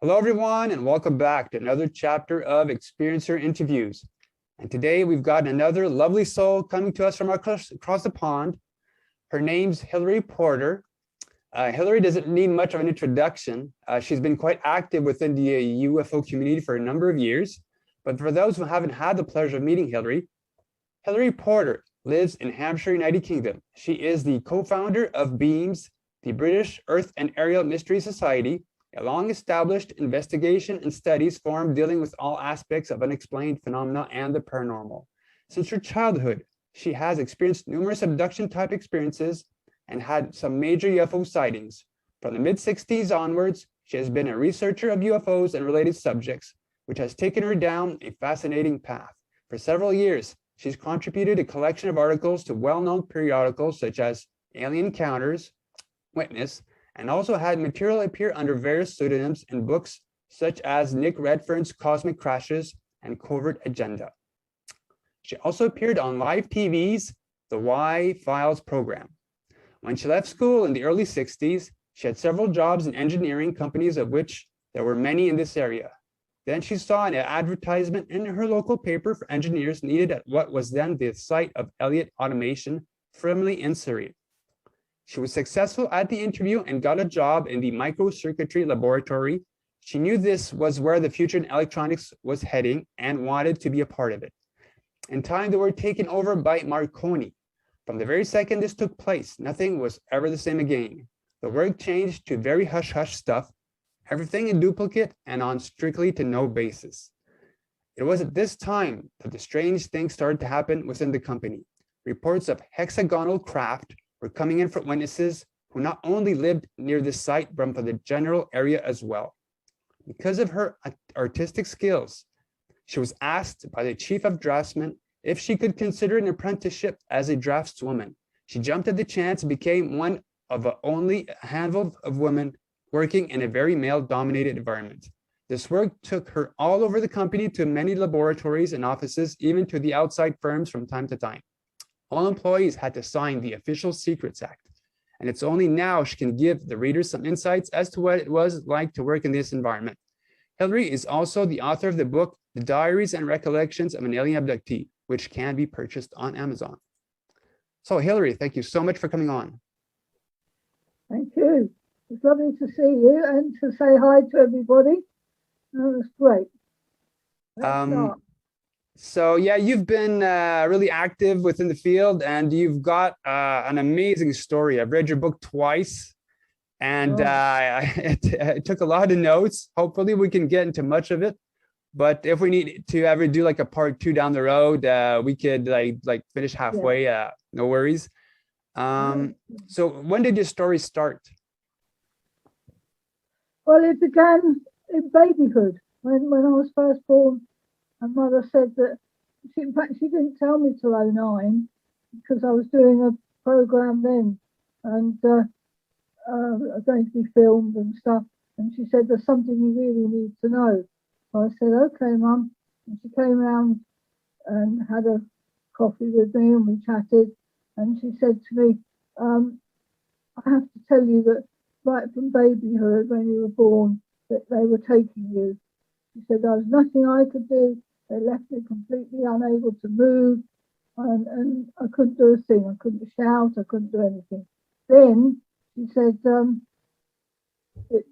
Hello, everyone, and welcome back to another chapter of Experiencer Interviews. And today we've got another lovely soul coming to us from across the pond. Her name's Hilary Porter. Hilary doesn't need much of an introduction. She's been quite active within the UFO community for a number of years. But for those who haven't had the pleasure of meeting Hilary, Hilary Porter lives in Hampshire, United Kingdom. She is the co-founder of b.e.a.m.s, the British Earth and Aerial Mystery Society, a long-established investigation and studies forum dealing with all aspects of unexplained phenomena and the paranormal. Since her childhood, she has experienced numerous abduction-type experiences and had some major UFO sightings. From the mid-60s onwards, she has been a researcher of UFOs and related subjects, which has taken her down a fascinating path. For several years, she's contributed a collection of articles to well-known periodicals such as Alien Encounters, Witness, and also had material appear under various pseudonyms in books such as Nick Redfern's Cosmic Crashes and Covert Agenda. She also appeared on live TV's The Y-Files program. When she left school in the early 60s, she had several jobs in engineering companies, of which there were many in this area. Then she saw an advertisement in her local paper for engineers needed at what was then the site of Elliott Automation, Frimley in Surrey. She was successful at the interview and got a job in the microcircuitry laboratory. She knew this was where the future in electronics was heading and wanted to be a part of it. In time, they were taken over by Marconi. From the very second this took place, nothing was ever the same again. The work changed to very hush-hush stuff, everything in duplicate and on strictly to no basis. It was at this time that the strange things started to happen within the company. Reports of hexagonal craft were coming in from witnesses who not only lived near the site, but from the general area as well. Because of her artistic skills, she was asked by the chief of Draughtsman if she could consider an apprenticeship as a draftswoman. She jumped at the chance and became one of only a handful of women working in a very male-dominated environment. This work took her all over the company to many laboratories and offices, even to the outside firms from time to time. All employees had to sign the Official Secrets Act, and it's only now she can give the readers some insights as to what it was like to work in this environment. Hilary is also the author of the book, The Diaries and Recollections of an Alien Abductee, which can be purchased on Amazon. So Hilary, thank you so much for coming on. Thank you. It's lovely to see you and to say hi to everybody. That was great. Let's start. So yeah, you've been really active within the field, and you've got an amazing story. I've read your book twice, and it took a lot of notes. Hopefully we can get into much of it, but if we need to ever do like a part 2 down the road, we could like finish halfway. No worries. So when did your story start? Well, it began in babyhood when I was first born. And Mother said that, in fact, she didn't tell me till 2009 because I was doing a program then and going to be filmed and stuff. And she said, there's something you really need to know. So I said, okay, Mum. And she came round and had a coffee with me and we chatted. And she said to me, I have to tell you that right from babyhood, when you were born, that they were taking you. She said, there was nothing I could do. They left me completely unable to move, and I couldn't do a thing. I couldn't shout. I couldn't do anything. Then she said it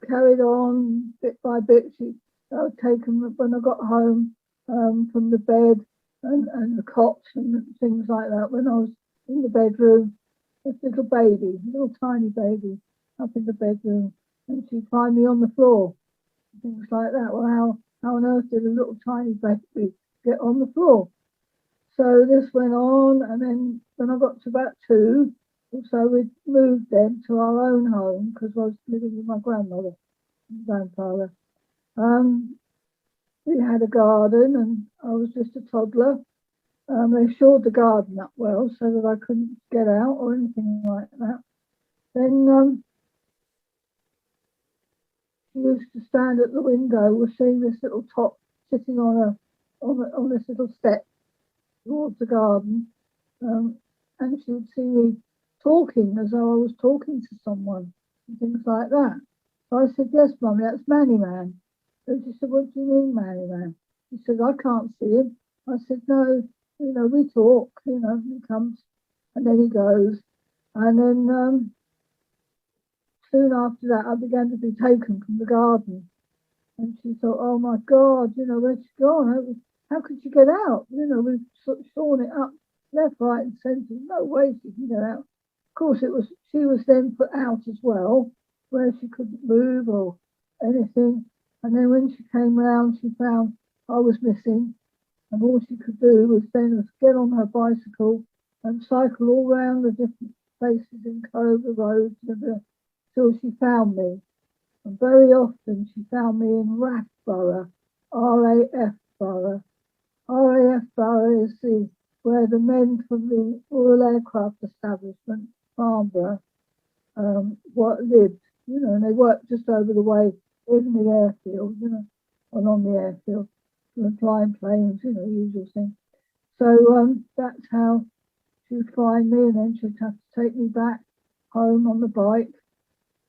carried on bit by bit. I was taken when I got home from the bed and the cots and things like that. When I was in the bedroom, this little baby, little tiny baby, up in the bedroom, and she'd find me on the floor, things like that. Well, how on earth did a little tiny baby get on the floor? So this went on, and then when I got to about 2, so we moved then to our own home because I was living with my grandmother and grandfather. We had a garden, and I was just a toddler. They shored the garden up well so that I couldn't get out or anything like that. Then she used to stand at the window. We're seeing this little top sitting on this little step towards the garden, and she'd see me talking as though I was talking to someone and things like that. So I said, yes, Mummy, that's Manny Man. And she said, what do you mean, Manny Man? She said, I can't see him. I said, no, we talk, he comes and then he goes. And then soon after that, I began to be taken from the garden. And she thought, oh my God, where's she gone? How could she get out? We've sawn it up left, right, and centre. No way she can get out. Of course, she was then put out as well, where she couldn't move or anything. And then when she came round, she found I was missing, and all she could do was get on her bicycle and cycle all round the different places in Clover Road till she found me. And very often she found me in RAF Borough, RAF Borough. RAF Borough is where the men from the Royal Aircraft Establishment, Farnborough, lived, and they worked just over the way in the airfield, and on the airfield, flying planes, usual thing. So that's how she would find me, and then she'd have to take me back home on the bike.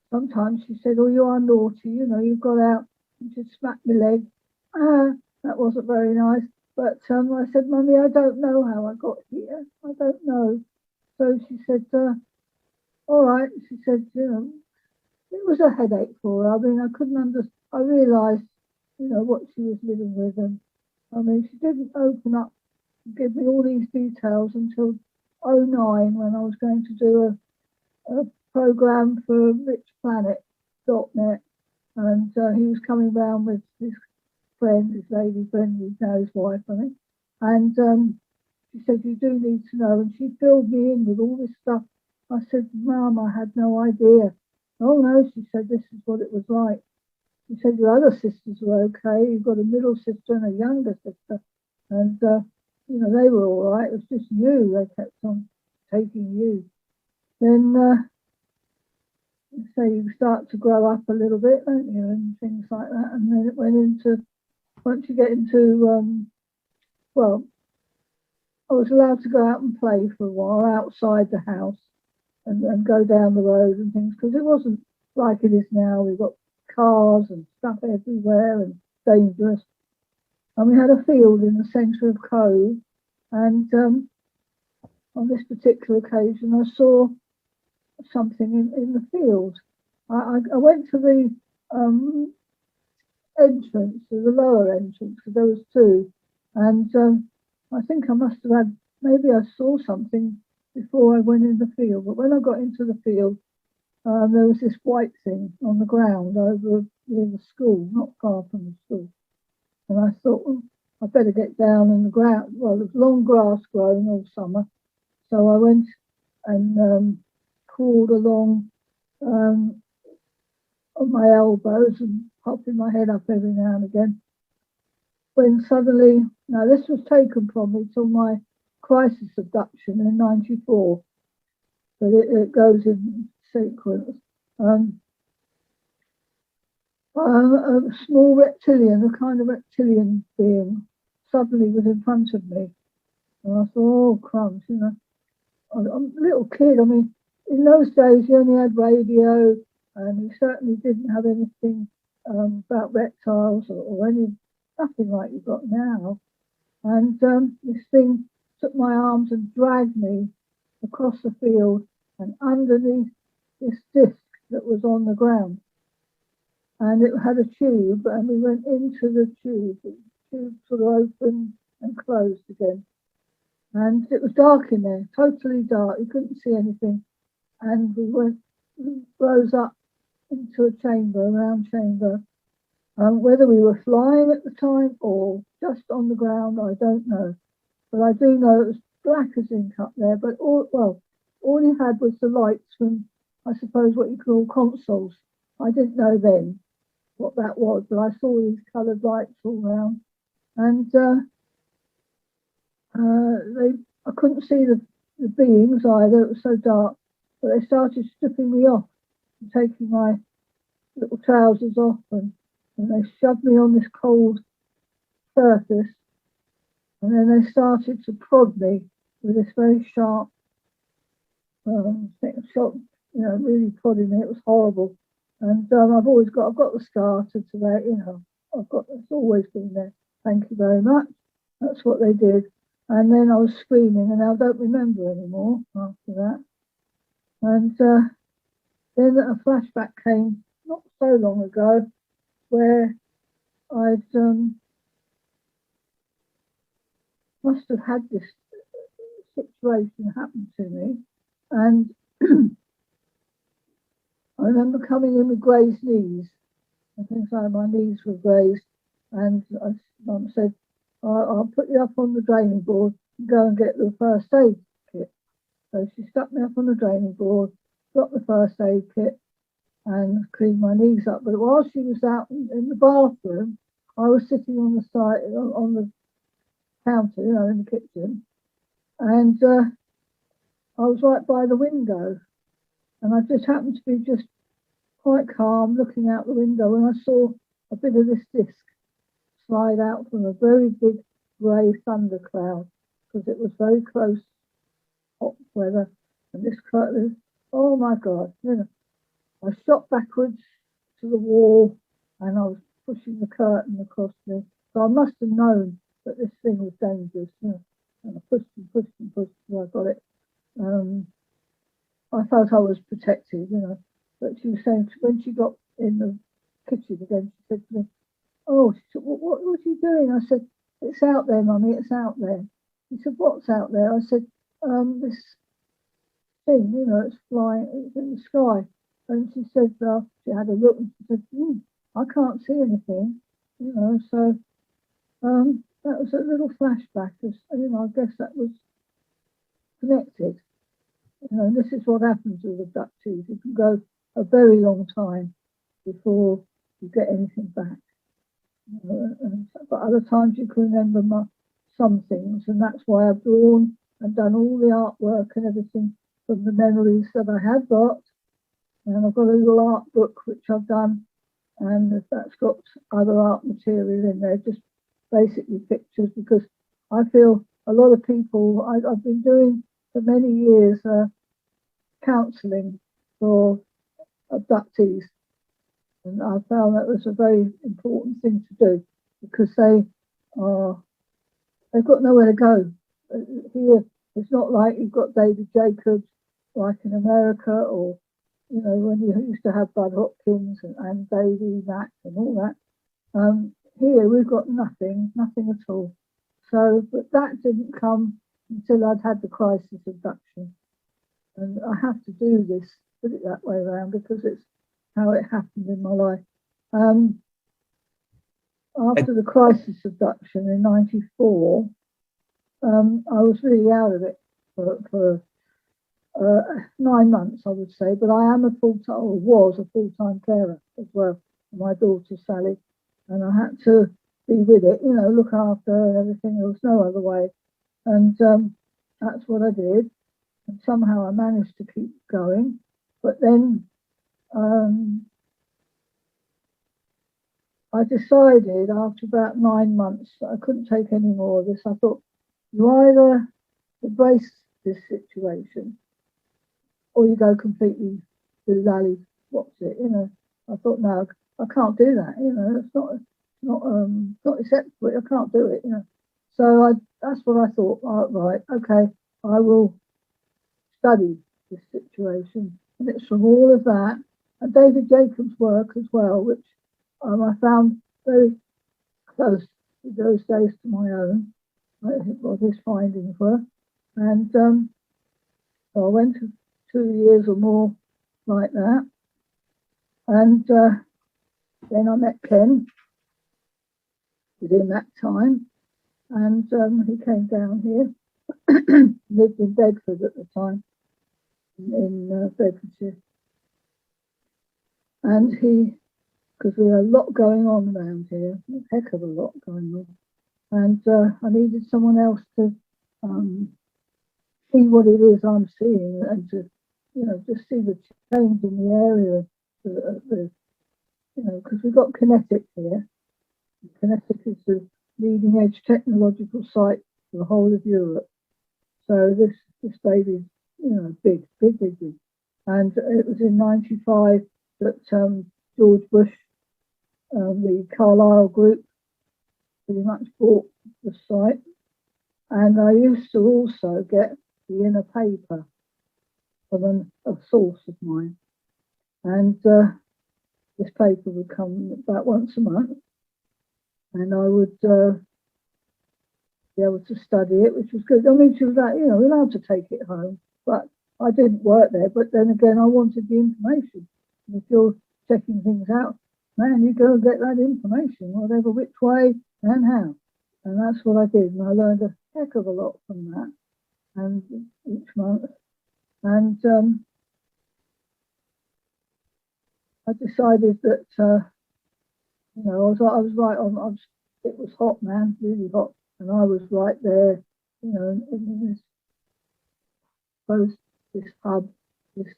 Sometimes she said, oh, you are naughty, you've got out, and she'd smack my leg. That wasn't very nice. But I said, Mummy, I don't know how I got here. I don't know. So she said, all right. She said, it was a headache for her. I mean, I couldn't understand. I realised, what she was living with. And I mean, she didn't open up and give me all these details until '09 when I was going to do a program for richplanet.net. And he was coming round with his friend, his lady friend, who's now his wife, I think. And she said, you do need to know. And she filled me in with all this stuff. I said, Mum, I had no idea. Oh, no, she said, this is what it was like. She said, your other sisters were okay. You've got a middle sister and a younger sister. And, they were all right. It was just you. They kept on taking you. Then, so you start to grow up a little bit, don't you? And things like that. And then it went into, once you get into, I was allowed to go out and play for a while outside the house and go down the road and things, because it wasn't like it is now. We've got cars and stuff everywhere and dangerous. And we had a field in the centre of Cove. And on this particular occasion, I saw something in the field. I went to the entrance, to the lower entrance, because there was two. And I think I must have had, maybe I saw something before I went in the field. But when I got into the field, there was this white thing on the ground over near the school, not far from the school. And I thought, well, I better get down in the ground. Well, there's long grass growing all summer. So I went and crawled along on my elbows and popping my head up every now and again. When suddenly, now this was taken from me till my crisis abduction in '94, but it goes in sequence. A small reptilian, a kind of reptilian being, suddenly was in front of me. And I thought, oh, crumbs, I'm a little kid. I mean, in those days, you only had radio, and you certainly didn't have anything about reptiles or nothing like you've got now. And this thing took my arms and dragged me across the field and underneath this disc that was on the ground. And it had a tube, and we went into the tube. The tube sort of opened and closed again. And it was dark in there, totally dark. You couldn't see anything. And we rose up into a chamber, a round chamber. Whether we were flying at the time or just on the ground, I don't know. But I do know it was black as ink up there. But all you had was the lights from, I suppose, what you call consoles. I didn't know then what that was, but I saw these coloured lights all around. And I couldn't see the beings either. It was so dark. But they started stripping me off and taking my little trousers off, and they shoved me on this cold surface. And then they started to prod me with this very sharp thing, really prodding me. It was horrible. And I've got the scar to today, you know, it's always been there. Thank you very much. That's what they did. And then I was screaming, and I don't remember anymore after that. And then a flashback came not so long ago, where I'd must have had this situation happen to me, and I remember coming in with grazed knees, and things like my knees were grazed, and Mum said, I'll put you up on the draining board and go and get the first aid kit. So she stuck me up on the draining board, got the first aid kit, and cleaned my knees up. But while she was out in the bathroom, I was sitting on the side, on the counter, you know, in the kitchen, and I was right by the window, and I just happened to be just quite calm, looking out the window, and I saw a bit of this disc slide out from a very big grey thundercloud, because it was very close, hot weather, and this cloud, oh my God, you know, I shot backwards to the wall, and I was pushing the curtain across me. So I must have known that this thing was dangerous, you know, and I pushed and pushed and pushed until I got it. I felt I was protected, you know, but she was saying, when she got in the kitchen again, she said to me, oh, she said, what was you doing? I said, it's out there, Mummy, it's out there. She said, what's out there? I said, this thing, you know, it's flying, it's in the sky. And she said, she had a look and she said, I can't see anything, you know, so that was a little flashback, as, you know, I guess that was connected. You know, and this is what happens with abductees. You can go a very long time before you get anything back. You know, but other times you can remember some things, and that's why I've drawn and done all the artwork and everything from the memories that I have got. And I've got a little art book which I've done, and that's got other art material in there, just basically pictures, because I feel a lot of people, I've been doing for many years counselling for abductees, and I found that was a very important thing to do, because they've got nowhere to go. Here, it's not like you've got David Jacobs like in America, or you know, when you used to have Bud Hopkins and Davy Mack and all that. Here we've got nothing at all. So, but that didn't come until I'd had the crisis abduction. And I have to do this, put it that way around, because it's how it happened in my life. After the crisis abduction in '94, I was really out of it for 9 months, I would say. But I am a full-time, or was a full-time carer as well for my daughter Sally, and I had to be with it, you know, look after her and everything. There was no other way, and that's what I did. And somehow I managed to keep going. But then I decided after about 9 months that I couldn't take any more of this. I thought, you either embrace this situation or you go completely lally, what's it, you know. I thought, no, I can't do that, you know, it's not acceptable, I can't do it, you know. So that's what I thought, right, okay, I will study this situation. And it's from all of that and David Jacobs' work as well, which I found very close to those days to my own, what his findings were. And so I went to 2 years or more like that. And then I met Ken within that time. And he came down here, lived in Bedford at the time, in Bedfordshire. And because we had a lot going on around here, a heck of a lot going on. And I needed someone else to see what it is I'm seeing, and to, you know, just see the change in the area, you know, because we've got Kinetic here. Kinetic is the leading edge technological site for the whole of Europe. So this baby, you know, big. And it was in '95 that George Bush, the Carlyle Group, pretty much bought the site. And I used to also get the inner paper from a source of mine. And this paper would come about once a month, and I would be able to study it, which was good. I mean, she was like, allowed to take it home, but I didn't work there. But then again, I wanted the information. And if you're checking things out, man, you go and get that information, whatever which way and how. And that's what I did. And I learned a heck of a lot from that, and each month. And I decided that, I was right on. It was hot, man, really hot, and I was right there, in this hub, this,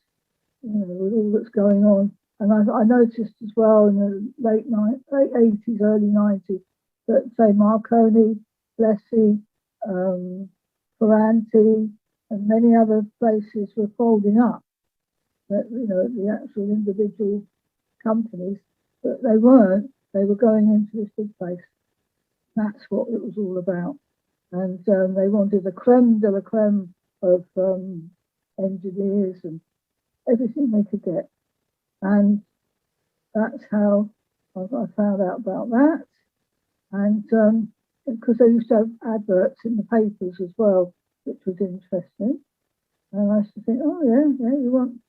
with all that's going on. And I noticed as well in the late 80s, early 90s, that say Marconi, b.e.a.m.s, Ferranti, and many other places were folding up. That the actual individual companies, but they weren't. They were going into this big place. That's what it was all about. And they wanted the creme de la creme of engineers and everything they could get. And that's how I found out about that. And because they used to have adverts in the papers as well, which was interesting. And I used to think, oh yeah, you want,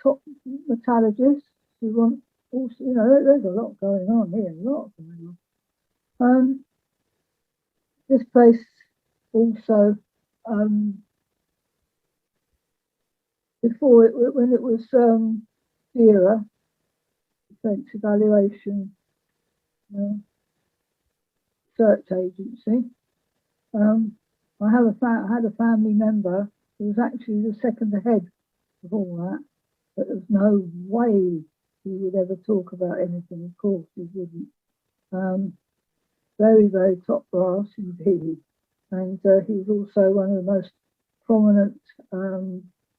top metallurgists. You want also, there's a lot going on here, a lot going on. This place also, before when it was b.e.a.m.s, Defence Evaluation Search Agency. I had a family member who was actually the second ahead of all that, but there's no way he would ever talk about anything. Of course, he wouldn't. Very, very top brass indeed. And he was also one of the most prominent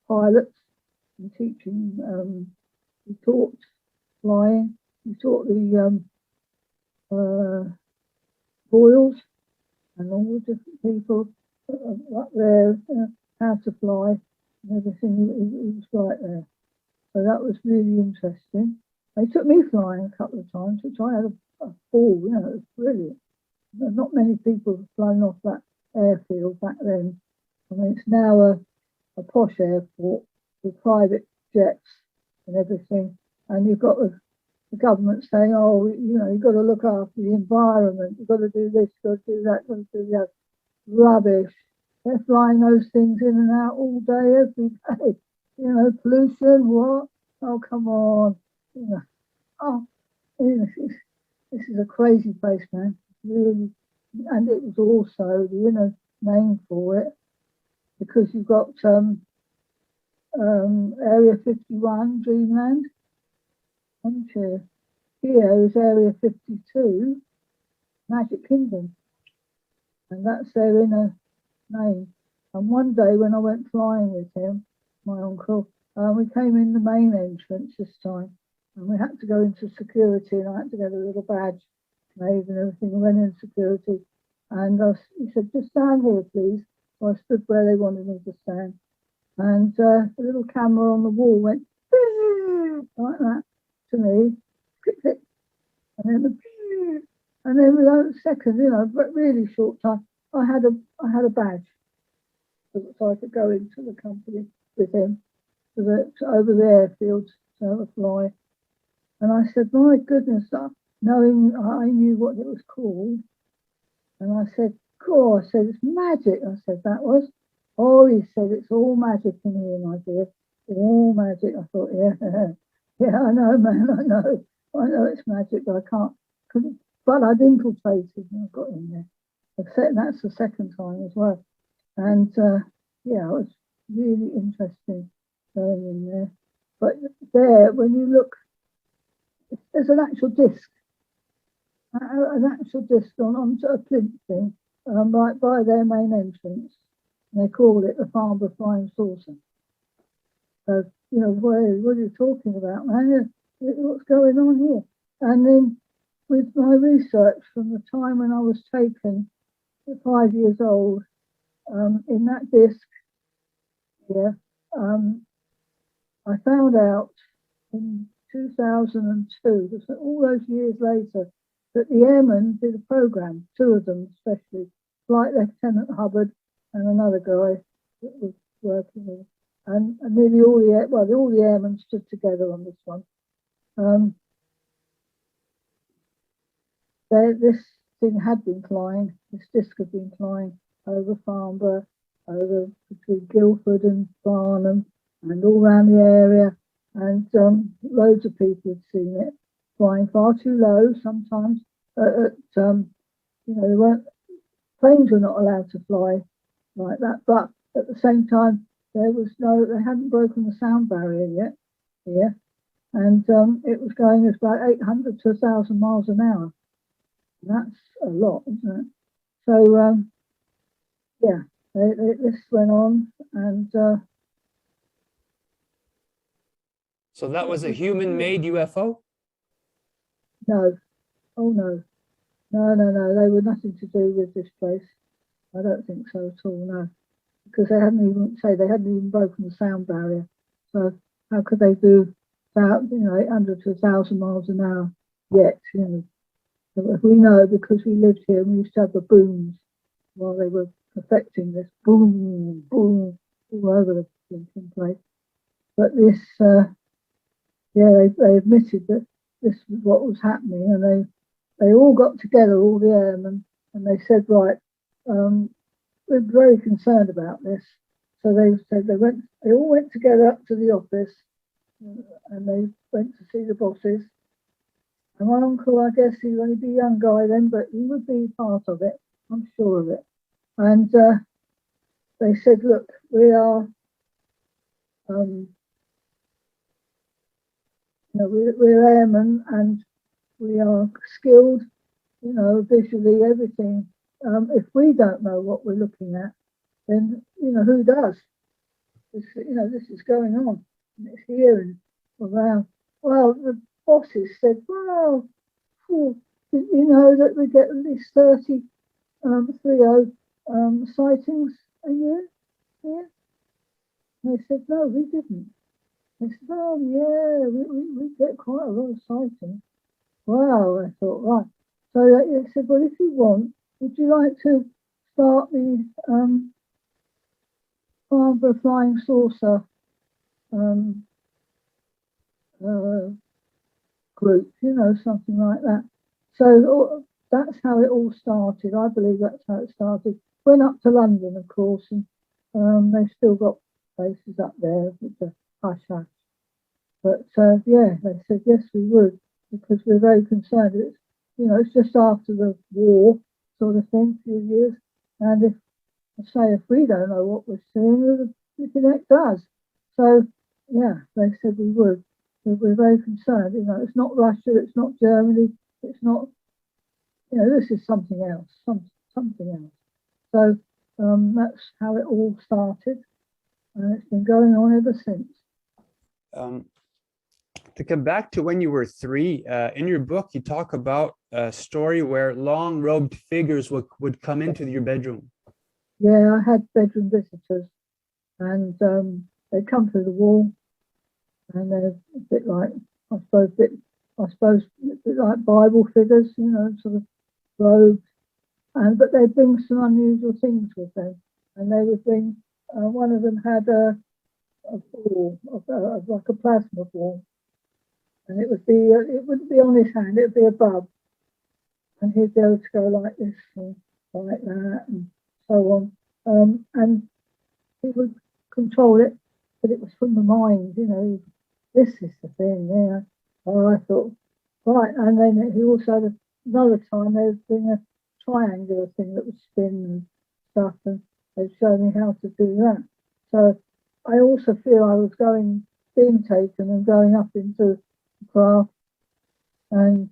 pilots in teaching. He taught flying. He taught the Boyles and all the different people up there how to fly and everything. He was right there. So that was really interesting. They took me flying a couple of times, which I had a fall, it was brilliant. Not many people have flown off that airfield back then. I mean, it's now a posh airport with private jets and everything. And you've got the government saying, oh, you've got to look after the environment, you've got to do this, you've got to do that, you've got to do that. Rubbish. They're flying those things in and out all day, every day. Pollution, what? Oh, come on. This is a crazy place, man. Really. And it was also the name for it, because you've got Area 51, Dreamland, and here is Area 52, Magic Kingdom. And that's their inner name. And one day when I went flying with him, my uncle, we came in the main entrance this time, and we had to go into security, and I had to get a little badge made and everything. We went in security, and he said, just stand here, please. So I stood where they wanted me to stand, and the little camera on the wall went like that to me, click, click, and then without a second, but really short time, I had a badge, so I could go into the company with him over the airfield to have a fly. And I said, my goodness, knowing I knew what it was called, and I said, cool, I said, it's magic. I said, that was. Oh, he said, it's all magic in here, my dear. All magic. I thought, yeah, yeah, I know, man, I know it's magic, but couldn't. But I'd infiltrated and I got in there. That's the second time as well. And yeah, it was really interesting going in there. But there, when you look, there's an actual disc onto a plinth thing, right by their main entrance. And they call it the Farnborough Flying Saucer. So, what are you talking about, man? What's going on here? And then with my research from the time when I was taken at 5 years old, in that disc here, I found out in 2002, all those years later, that the airmen did a program, two of them especially, Flight Lieutenant Hubbard and another guy that was working with, and nearly all the airmen stood together on this one. This thing had been flying, this disc had been flying over Farnborough, over between Guildford and Farnham, and all around the area, and loads of people had seen it flying far too low sometimes. They weren't, planes were not allowed to fly like that, but at the same time, they hadn't broken the sound barrier yet here, and it was going at about 800 to 1,000 miles an hour. That's a lot, isn't it? So, this went on, and so that was a human-made UFO? No, oh no, they were nothing to do with this place. I don't think so at all, no, because they hadn't even broken the sound barrier. So how could they do that? 800 to 1,000 miles an hour yet? We know because we lived here and we used to have the booms while they were perfecting this boom, boom all over the blinking place. But this, they admitted that this was what was happening, and they all got together, all the airmen, and they said, right, we're very concerned about this. So they said they all went together up to the office, and they went to see the bosses. And my uncle, I guess he was only a young guy then, but he would be part of it, I'm sure of it. And they said, look, we are, we're airmen, and we are skilled, visually, everything. If we don't know what we're looking at, then, who does? This is going on, and it's here and around. Well, the bosses said, well, did you know that we get at least 30 sightings a year here? And they said, no, we didn't. They said, oh, yeah, we get quite a lot of sightings. Wow, I thought, right. So they said, well, if you want, would you like to start the Farnborough Flying Saucer group, something like that. So that's how it all started. I believe that's how it started. Went up to London, of course, and they've still got places up there which are hush hush. But they said yes, we would, because we're very concerned. It's just after the war sort of thing, a few years, and if we don't know what we're seeing, the Connect does. So they said we would. We're very concerned. It's not Russia, it's not Germany, it's not. This is something else, something else. So that's how it all started, and it's been going on ever since. To come back to when you were 3, in your book, you talk about a story where long-robed figures would come into your bedroom. Yeah, I had bedroom visitors, and they'd come through the wall, and they're a bit like, I suppose, a bit like Bible figures, sort of robed, but they'd bring some unusual things with them, and they would bring. One of them had a ball, like a plasma ball, and it wouldn't be on his hand; it would be above, and he'd be able to go like this and like that, and so on, and he would control it, but it was from the mind, this is the thing, Oh, I thought, right, and then he also had another time they would bring a triangular thing that would spin and stuff, and they'd show me how to do that. So I also feel I was being taken and going up into the craft, and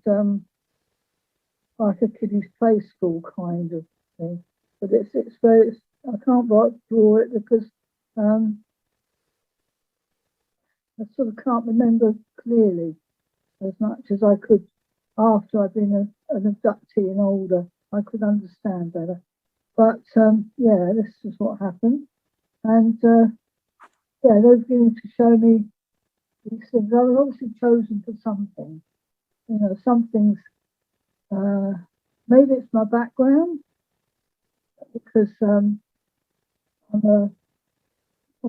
like a kiddie's play school kind of thing. But it's very, I can't draw it because I sort of can't remember clearly as much as I could after I'd been an abductee and older. I could understand better. But yeah, this is what happened. And yeah, they're beginning to show me these things. I was obviously chosen for something. You know, some things, maybe it's my background, because I'm on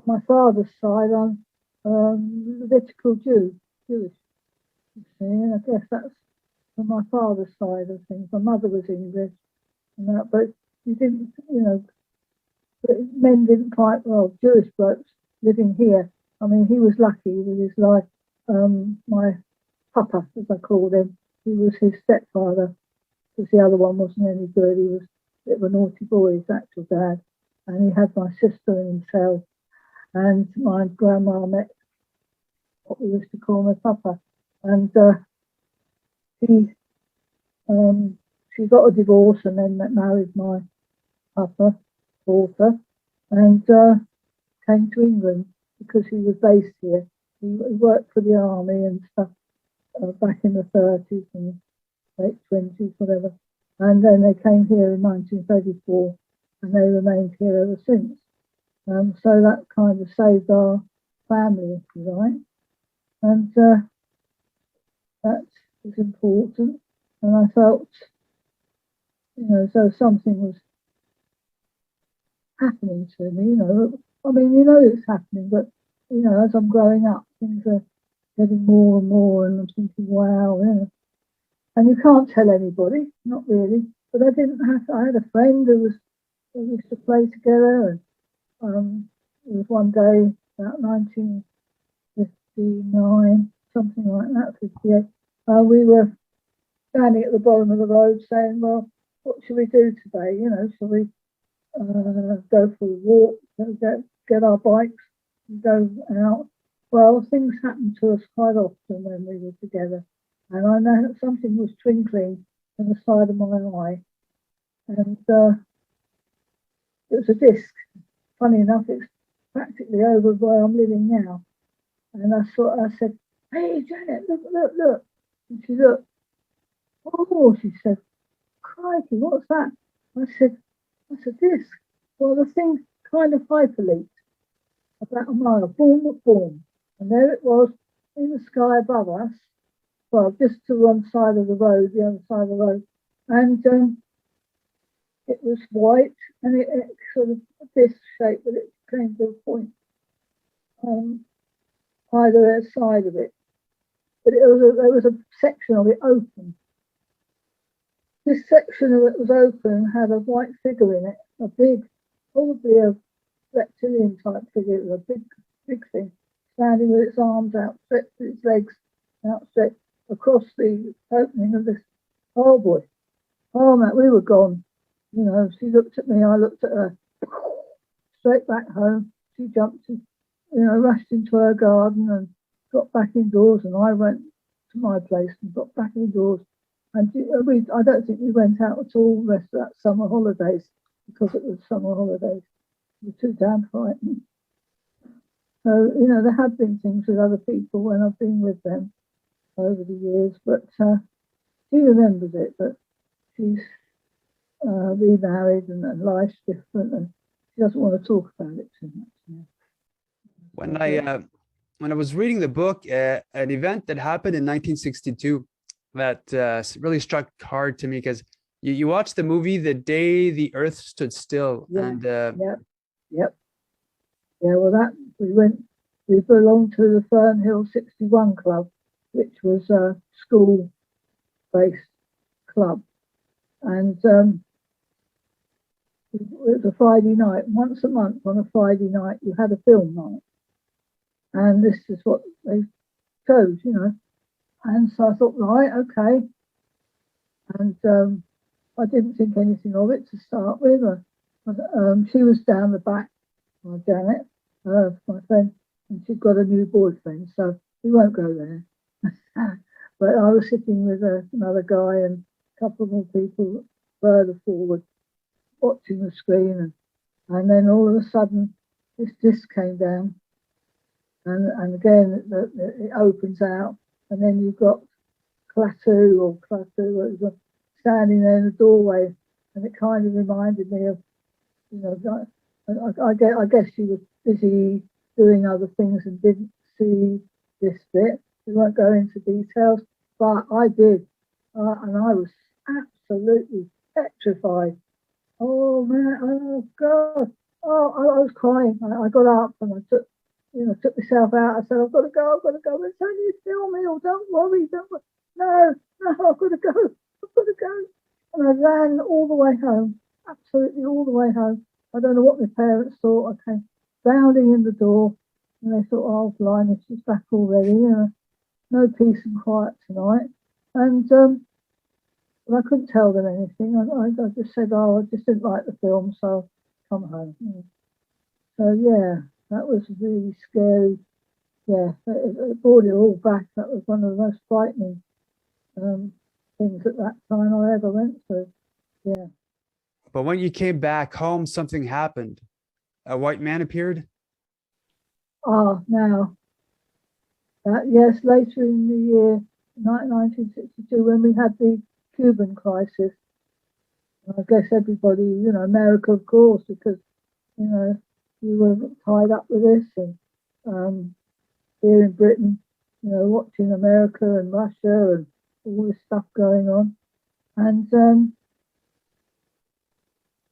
my father's side, I'm Levitical Jewish, you see, and I guess that's on my father's side of things. My mother was English, and that, but you didn't, you know, men didn't quite, well, Jewish blokes living here. I mean, he was lucky with his life. My papa, as I called him, he was his stepfather, because the other one wasn't any good. He was a bit of a naughty boy, his actual dad. And he had my sister and himself. And my grandma met what we used to call my papa. And he, she got a divorce and then married my papa, daughter, and came to England because he was based here. He worked for the army and stuff back in the 30s and late 20s, whatever. And then they came here in 1934 and they remained here ever since. So that kind of saved our family, if you like. And that was important. And I felt, you know, as though something was happening to me, you know. I mean, you know it's happening, but, you know, as I'm growing up, things are getting more and more, and I'm thinking, wow, you know. And you can't tell anybody, not really. But I didn't have to. I had a friend who we used to play together, and it was one day about 1959, something like that, 58. We were standing at the bottom of the road saying, well, what should we do today? You know, shall we go for a walk, get our bikes, and go out? Well, things happened to us quite often when we were together. And I know that something was twinkling in the side of my eye. And it was a disc. Funny enough, it's practically over where I'm living now. And I said, hey, Janet, look. And she looked. Oh, she said, crikey, what's that? I said, that's a disc. Well, the thing kind of hyperleaped about a mile, boom, boom. And there it was in the sky above us. Well, just to one side of the road, the other side of the road. And it was white and it sort of disc shape, but it came to a point either side of it. But there was a section of it open. This section of it was open, had a white figure in it, a big, probably a reptilian type figure, a big thing, standing with its arms outstretched, its legs outstretched across the opening of this. Oh boy, oh Matt, we were gone. You know, she looked at me, I looked at her. Straight back home. She jumped, rushed into her garden and got back indoors, and I went to my place and got back indoors. And I don't think we went out at all the rest of that summer holidays, because it was summer holidays. We were too damn frightened. So, you know, there have been things with other people when I've been with them over the years, but she remembers it, but she's remarried and life's different, and she doesn't want to talk about it too much now. When I was reading the book, an event that happened in 1962 that really struck hard to me, because you watched the movie The Day the Earth Stood Still. Yeah, And yep. Yeah, well, we belonged to the Fernhill 61 Club, which was a school-based club. And it was a Friday night. Once a month on a Friday night, you had a film night. And this is what they chose, you know. And so I thought, right, okay. And I didn't think anything of it to start with. She was down the back, Janet, my friend, and she'd got a new boyfriend, so we won't go there. But I was sitting with another guy and a couple more people further forward, watching the screen, and then all of a sudden this disc came down, and again it opens out, and then you've got Klaatu standing there in the doorway, and it kind of reminded me of, you know, I guess she was busy doing other things and didn't see this bit. We won't go into details, but I did, and I was absolutely petrified. Oh man, oh God, oh I was crying. I got up and I took myself out. I said, I've got to go, I've got to go. It's only a film, Neil, don't worry, don't worry. No, I've got to go, I've got to go. And I ran all the way home, absolutely all the way home. I don't know what my parents thought. I came bounding in the door, and they thought, oh, blimey, she's back already. No peace and quiet tonight. And but I couldn't tell them anything. I just said, oh, I just didn't like the film, so come home. So yeah, that was really scary. Yeah, it brought it all back. That was one of the most frightening things at that time I ever went through. Yeah. But when you came back home, something happened. A white man appeared. Now, yes, later in the year 1962, when we had the Cuban crisis, I guess everybody, America, of course, because, you were tied up with this, and here in Britain, watching America and Russia and all this stuff going on. And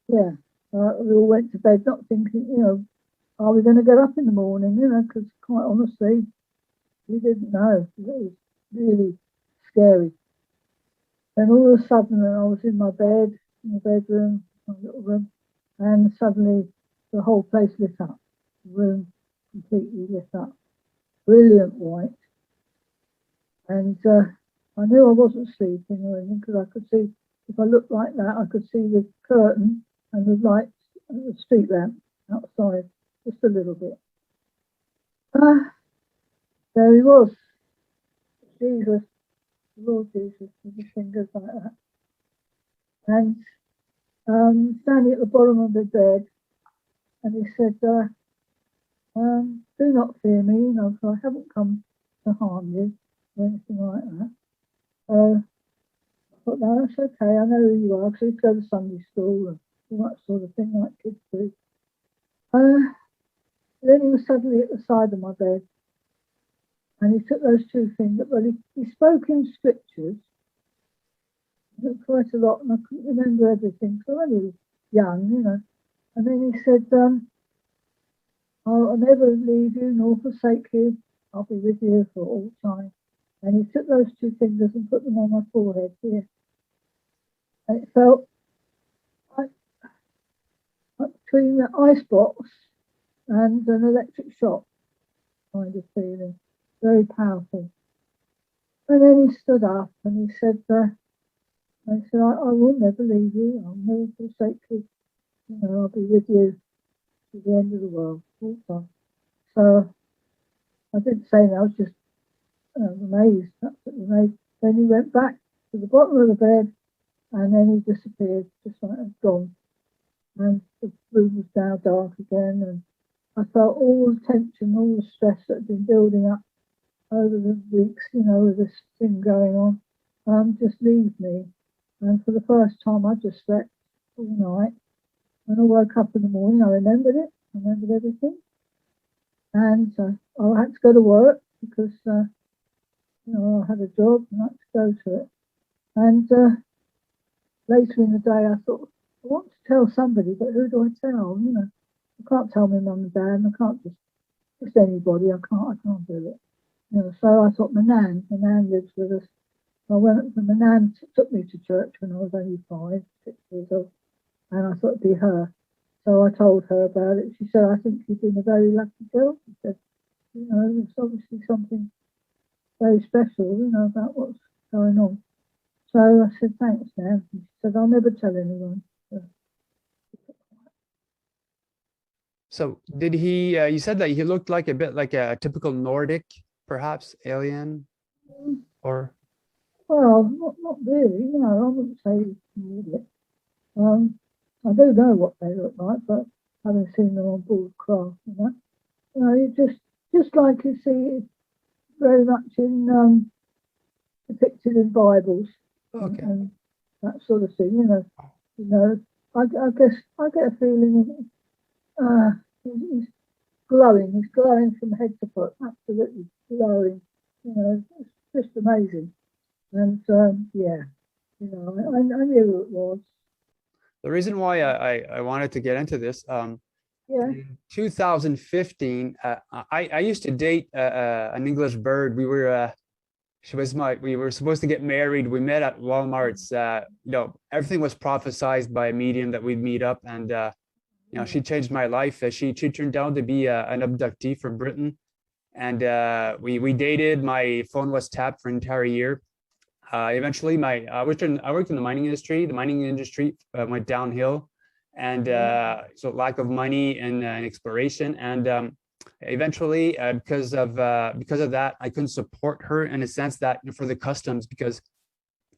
yeah, we all went to bed not thinking, are we going to get up in the morning? Because quite honestly, we didn't know. It was really scary. Then all of a sudden, I was in my bed, in the bedroom, my little room, and suddenly the whole place lit up. The room completely lit up. Brilliant white. And I knew I wasn't sleeping or anything, because I could see, if I looked like that, I could see the curtain and the lights, the street lamp outside, just a little bit. There he was, Jesus, Lord Jesus, with his fingers like that. And standing at the bottom of the bed, and he said, do not fear me, for I haven't come to harm you or anything like that. So I thought, no, that's okay, I know who you are, so you go to Sunday school and all that sort of thing like kids do. Then he was suddenly at the side of my bed, and he took those two fingers, well, he spoke in scriptures quite a lot, and I couldn't remember everything, so I was young, And then he said, I'll never leave you nor forsake you. I'll be with you for all time. And he took those two fingers and put them on my forehead here. And it felt like between the icebox and an electric shock kind of feeling. Very powerful. And then he stood up and he said, I will never leave you. I'll never forsake you. I'll be with you to the end of the world all the time. So I didn't say that, I was just amazed, absolutely amazed. Then he went back to the bottom of the bed, and then he disappeared, just like gone. And the room was now dark again, and I felt all the tension, all the stress that had been building up over the weeks, with this thing going on, just leave me. And for the first time, I just slept all night. When I woke up in the morning, I remembered it, I remembered everything. And I had to go to work because, I had a job and I had to go to it. And later in the day, I thought, I want to tell somebody, but who do I tell? I can't tell my mum and dad, and I can't just anybody. I can't do it. So I thought my nan lives with us. My nan took me to church when I was only 5, 6 years old, and I thought it'd be her. So I told her about it. She said, I think you've been a very lucky girl. She said, it's obviously something very special, about what's going on. So I said, thanks, Nan. She said, I'll never tell anyone. So did he, you said that he looked like a bit like a typical Nordic, perhaps alien, or? Well, not really, I wouldn't say Nordic. I do know what they look like, but having seen them on board craft and that, he just just like you see it very much in depicted in Bibles Okay. and that sort of thing. You know. I guess I get a feeling he's glowing. He's glowing from head to foot. Absolutely glowing. It's just amazing. And yeah, I knew who it was. The reason why I wanted to get into this, Yeah. in 2015, I used to date an English bird. We were supposed to get married. We met at Walmart's. Everything was prophesized by a medium that we'd meet up, and she changed my life. She turned out to be an abductee from Britain, and we dated. My phone was tapped for an entire year. Eventually, I worked in the mining industry. The mining industry went downhill, and so lack of money and exploration. And eventually, because of that, I couldn't support her in a sense that for the customs, because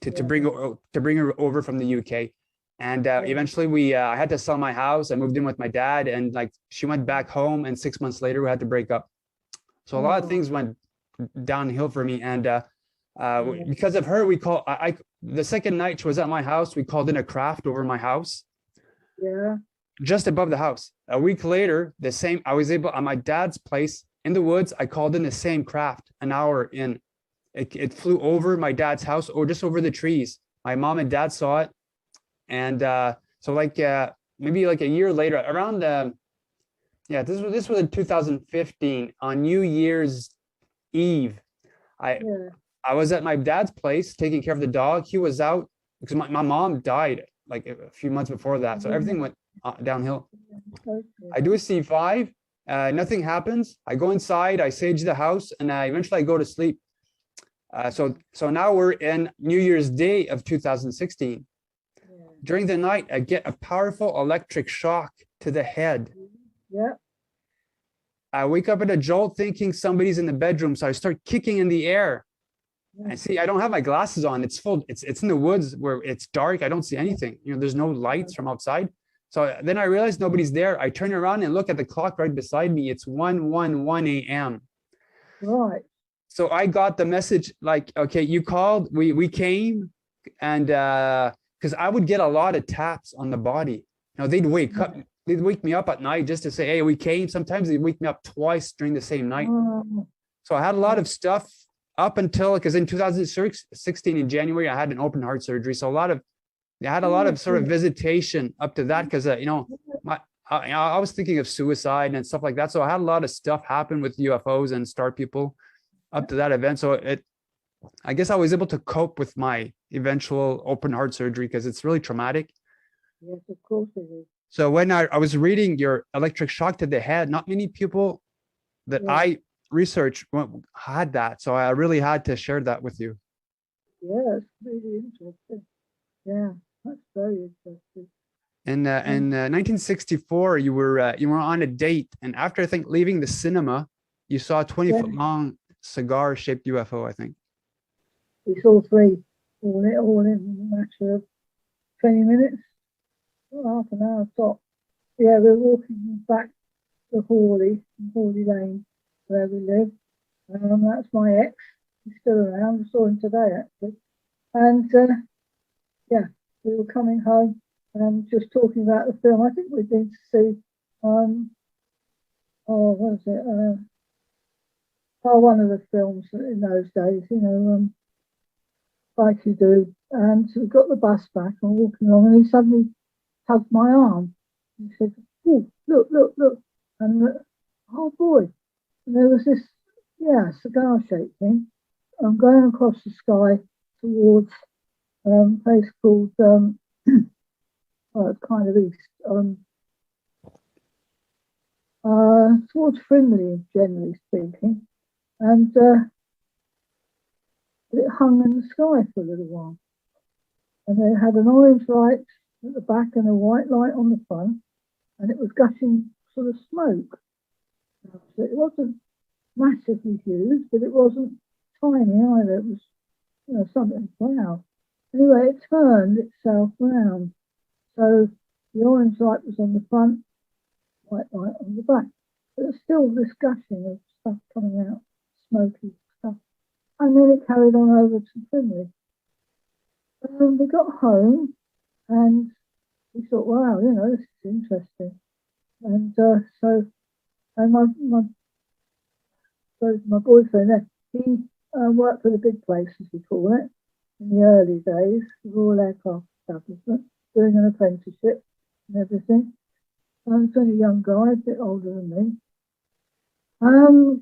to bring her over from the UK. And eventually, I had to sell my house. I moved in with my dad, and like she went back home. And 6 months later, we had to break up. So a lot of things went downhill for me, and because of her, the second night she was at my house, we called in a craft over my house. Yeah. Just above the house. A week later, I was able, at my dad's place in the woods, I called in the same craft an hour in. It flew over my dad's house, or just over the trees. My mom and dad saw it. And so maybe like a year later, around this was in 2015, on New Year's Eve. I was at my dad's place taking care of the dog. He was out because my mom died like a few months before that. So everything went downhill. I do a C5, nothing happens. I go inside, I sage the house, and eventually I go to sleep. So now we're in New Year's Day of 2016. During the night, I get a powerful electric shock to the head. Yeah. I wake up in a jolt thinking somebody's in the bedroom. So I start kicking in the air. I see, I don't have my glasses on. It's in the woods where it's dark. I don't see anything. There's no lights from outside. So then I realize nobody's there. I turn around and look at the clock right beside me. It's 1:11 a.m. Right. So I got the message like, okay, you called, we came, and because I would get a lot of taps on the body. They'd wake me up at night just to say, hey, we came. Sometimes they'd wake me up twice during the same night. So I had a lot of stuff up until, because in 2016 in January, I had an open heart surgery. So I had a lot of sort of visitation up to that, because I was thinking of suicide and stuff like that. So I had a lot of stuff happen with UFOs and star people up to that event. So I guess I was able to cope with my eventual open heart surgery, because it's really traumatic. Yes, of course it is. So when I was reading your electric shock to the head, not many people that I researched had that. So I really had to share that with you. Yeah, it's really interesting. Yeah, that's very interesting. In 1964, you were on a date, and after I think leaving the cinema, you saw a 20-foot long cigar-shaped UFO. I think we saw three, all in a matter of 20 minutes, half an hour top. Yeah, we're walking back to Hawley Lane, where we live. That's my ex. He's still around. I saw him today, actually. And we were coming home and just talking about the film. I think we'd been to see, what was it? One of the films in those days, like you do. And so we got the bus back and walking along, and he suddenly tugged my arm. He said, oh, look. And oh boy, and there was this, cigar-shaped thing. I'm going across the sky towards a place called, it's kind of east, towards Frimley, generally speaking. And it hung in the sky for a little while. And it had an orange light at the back and a white light on the front, and it was gushing sort of smoke. So it wasn't massively huge, but it wasn't tiny either. It was, something, wow. Anyway, it turned itself around. So the orange light was on the front, white light on the back. But there's still this gushing of stuff coming out, smoky stuff. And then it carried on over to Finley. We got home and we thought, wow, this is interesting. And my boyfriend, he worked for the big place, as we call it, in the early days, the Royal Aircraft Establishment, doing an apprenticeship and everything. He was only a young guy, a bit older than me.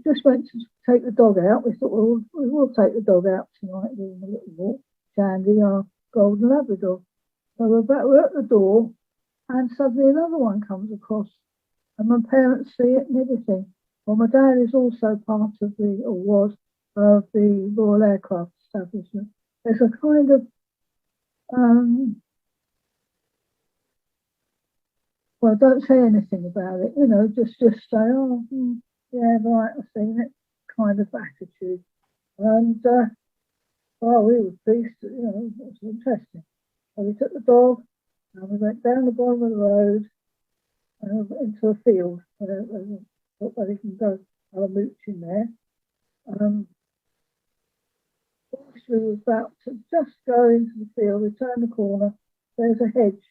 Just went to take the dog out. We thought, well, we'll take the dog out tonight, doing a little walk. Shandy, our golden Labrador. So we're at the door, and suddenly another one comes across, and my parents see it and everything. Well, my dad is also part of was of the Royal Aircraft Establishment. There's a kind of, well, don't say anything about it, just say, oh, yeah, right, I've seen it, kind of attitude. And, well, we were pleased, it was interesting. So we took the dog and we went down the bottom of the road into a field where they can go have a mooch in there. Whilst we were about to just go into the field, we turned the corner, there's a hedge,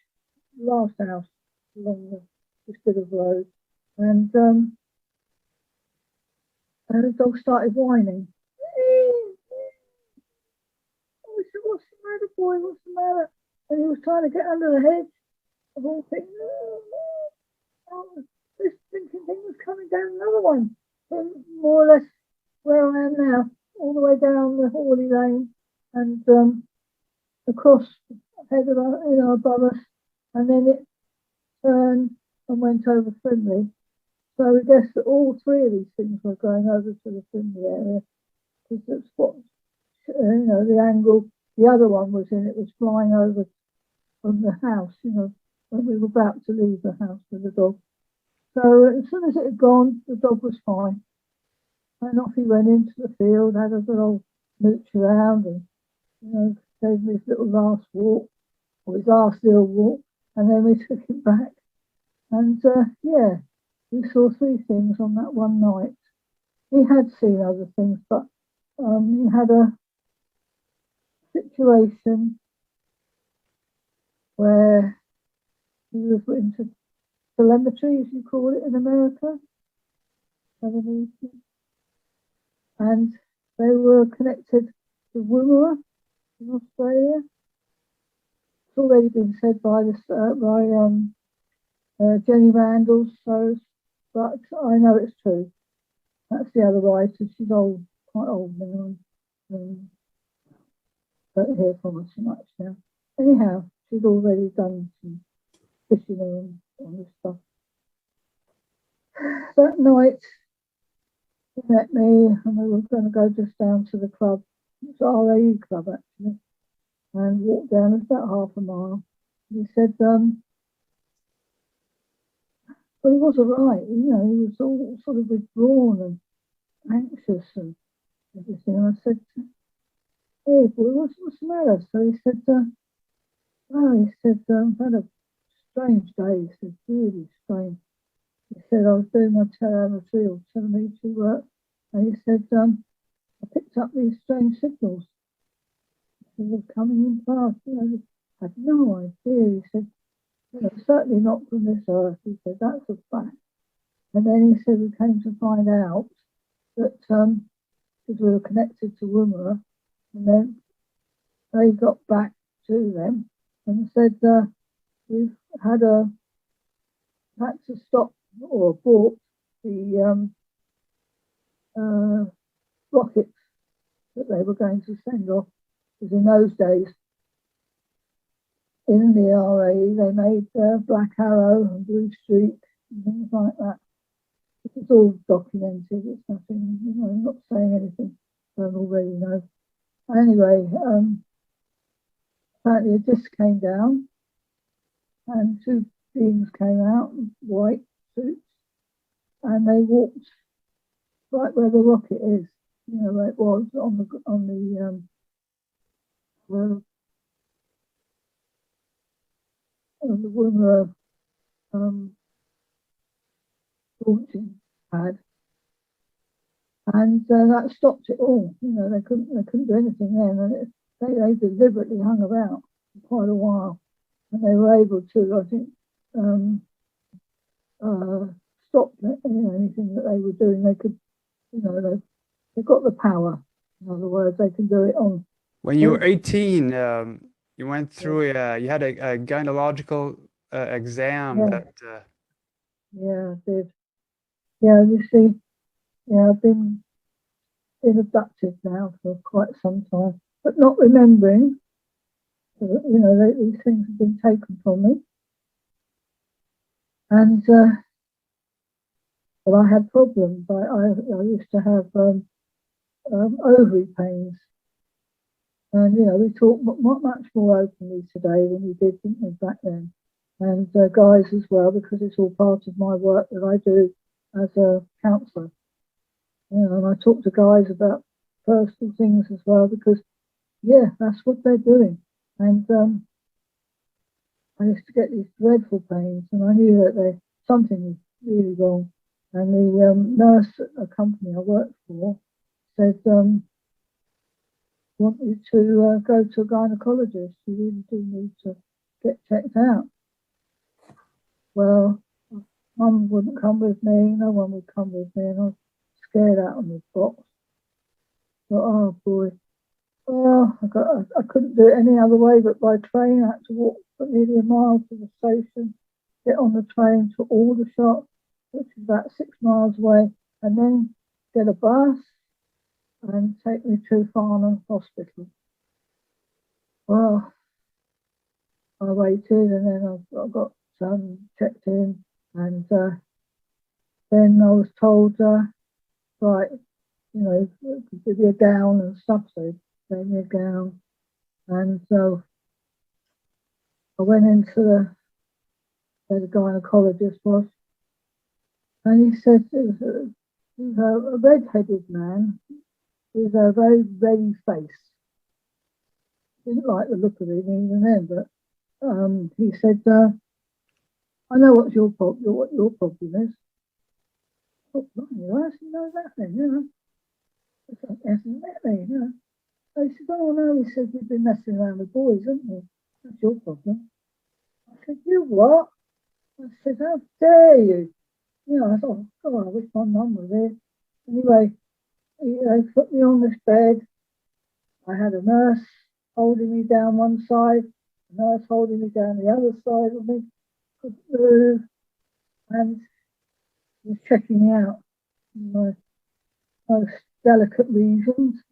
last house along this bit of road, and the dog started whining. We said, what's the matter, boy? What's the matter? And he was trying to get under the hedge. Of all things, this thinking thing was coming down another one, from more or less where I am now, all the way down the Hawley Lane and across ahead of above us, and then it turned and went over Frimley. So we guess that all three of these things were going over to the Frimley area, because that's what the angle the other one was in. It was flying over from the house, when we were about to leave the house with the dog. So as soon as it had gone, the dog was fine. And off he went into the field, had a good old mooch around, and gave me his little last walk, or his last little walk, and then we took him back. And yeah, we saw three things on that one night. He had seen other things, but he had a situation where he was into telemetry, as you call it in America, and they were connected to Woomera in Australia. It's already been said by Jenny Randall, but I know it's true. That's the other writer. She's old, quite old now. Don't hear from her so much now. Anyhow, she's already done some fishing on this stuff. That night, he met me, and we were going to go just down to the club. It's RAE club, actually, and walk down. It's about half a mile. He said, well, he wasn't right. He was all sort of withdrawn and anxious and everything. And I said, hey, boy, what's the matter? So he said, I've had a strange day. He said, really strange. He said, I was doing my telemetry or telemetry work, and he said, I picked up these strange signals. They were coming in fast. I had no idea. He said, certainly not from this earth. He said, that's a fact. And then he said, we came to find out that because we were connected to Woomera, and then they got back to them and said, we've had to stop or abort the rockets that they were going to send off, because in those days in the RAE they made Black Arrow and Blue Streak and things like that. It's all documented. It's nothing, I'm not saying anything I don't already know. Anyway, apparently a disc came down and two beings came out in white suits, and they walked right where the rocket is, where it was on the Woomera launching pad. And that stopped it all. You know, they couldn't do anything then, and they deliberately hung about for quite a while, and they were able to, I think, stop anything that they were doing. They could, you know, they got the power. In other words, they can do it on. When you were 18, you went through you had a gynecological exam Yeah, that yeah, I did. Yeah, you see, yeah, I've been abducted now for quite some time, but not remembering. You know, these things have been taken from me, and but I had problems. I used to have ovary pains, and you know, we talk much more openly today than we did, didn't we, back then? And guys as well, because it's all part of my work that I do as a counsellor. You know, and I talk to guys about personal things as well, because yeah, that's what they're doing. And I used to get these dreadful pains, and I knew that something was really wrong. And the nurse at a company I worked for said, "Want you to go to a gynecologist. You really do need to get checked out." Well, Mum wouldn't come with me. No one would come with me, and I was scared out of my box. But oh boy, oh, I couldn't do it any other way but by train. I had to walk for nearly a mile to the station, get on the train to Aldershot, which is about 6 miles away, and then get a bus and take me to Farnham Hospital. Well, I waited, and then I got checked in, and then I was told, right, you know, give you a gown and stuff. So they gave me a gown, and so I went into where the gynecologist was, and he said he's a red-headed man with a very ready face. Didn't like the look of him even then, but he said, "I know what your problem is." Oh, blimey, why does he know that then? You know, it's like, hasn't met me, you know. So he said, "Oh no," he said, "you've been messing around with boys, haven't you? That's your problem." I said, "You what?" I said, "How dare you?" You know, I thought, God, I wish my mum was here. Anyway, they put me on this bed. I had a nurse holding me down one side, a nurse holding me down the other side of me, couldn't move, and was checking me out in my most delicate regions.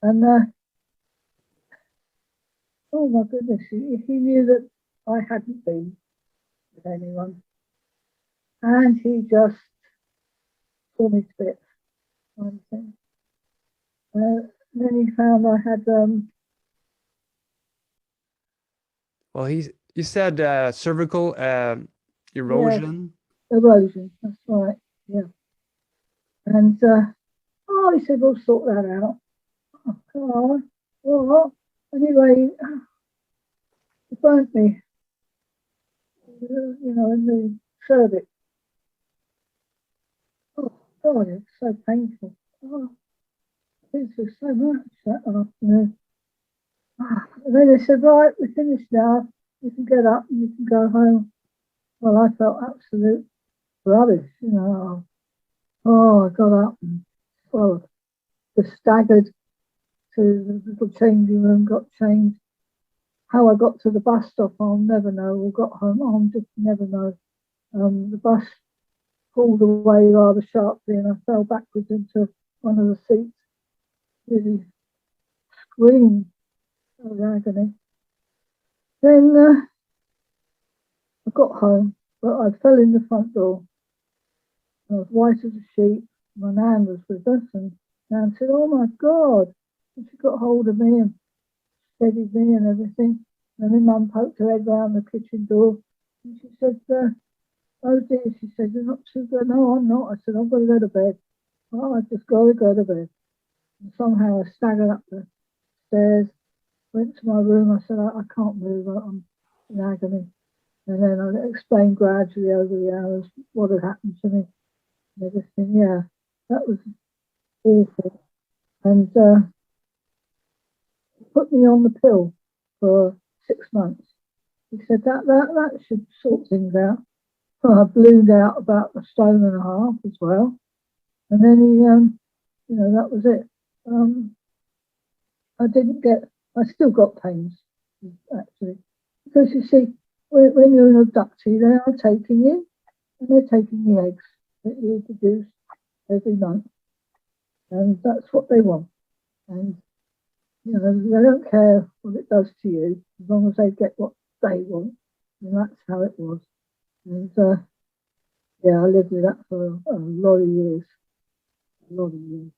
And oh my goodness, he knew that I hadn't been with anyone, and he just tore me to bits, kind of thing. Then he found I had well, you said cervical yeah, erosion. erosion. That's right. Yeah. And oh, he said, "We'll sort that out." Oh, God. What? Anyway, he burnt me, you know, in the cervix. Oh, God, it's so painful. Oh, this was so much that afternoon. And then they said, "Right, we're finished now. You can get up and you can go home." Well, I felt absolute rubbish, you know. Oh, I got up and, well, just staggered to the little changing room, got changed. How I got to the bus stop, I'll never know, or got home, I'll just never know. The bus pulled away rather sharply, and I fell backwards into one of the seats, really screamed of agony. Then I got home, but I fell in the front door. I was white as a sheet. My nan was with us, and Nan said, "Oh my God." And she got hold of me and steadied me and everything. And then Mum poked her head round the kitchen door, and she said, "Oh dear," she said, "you're not too good." "No, I'm not." I said, "I've got to go to bed." "Oh, I just got to go to bed." And somehow I staggered up the stairs, went to my room. I said, I can't move. I'm in agony. And then I explained gradually over the hours what had happened to me and everything. Yeah, that was awful. And he put me on the pill for 6 months. He said that should sort things out. Well, I ballooned out about 1.5 stone as well. And then he, that was it. I still got pains, actually. Because you see, when you're an abductee, they are taking you, and they're taking the eggs that you produce every month. And that's what they want. And, they don't care what it does to you, as long as they get what they want. And that's how it was. And, I lived with that for a lot of years. A lot of years.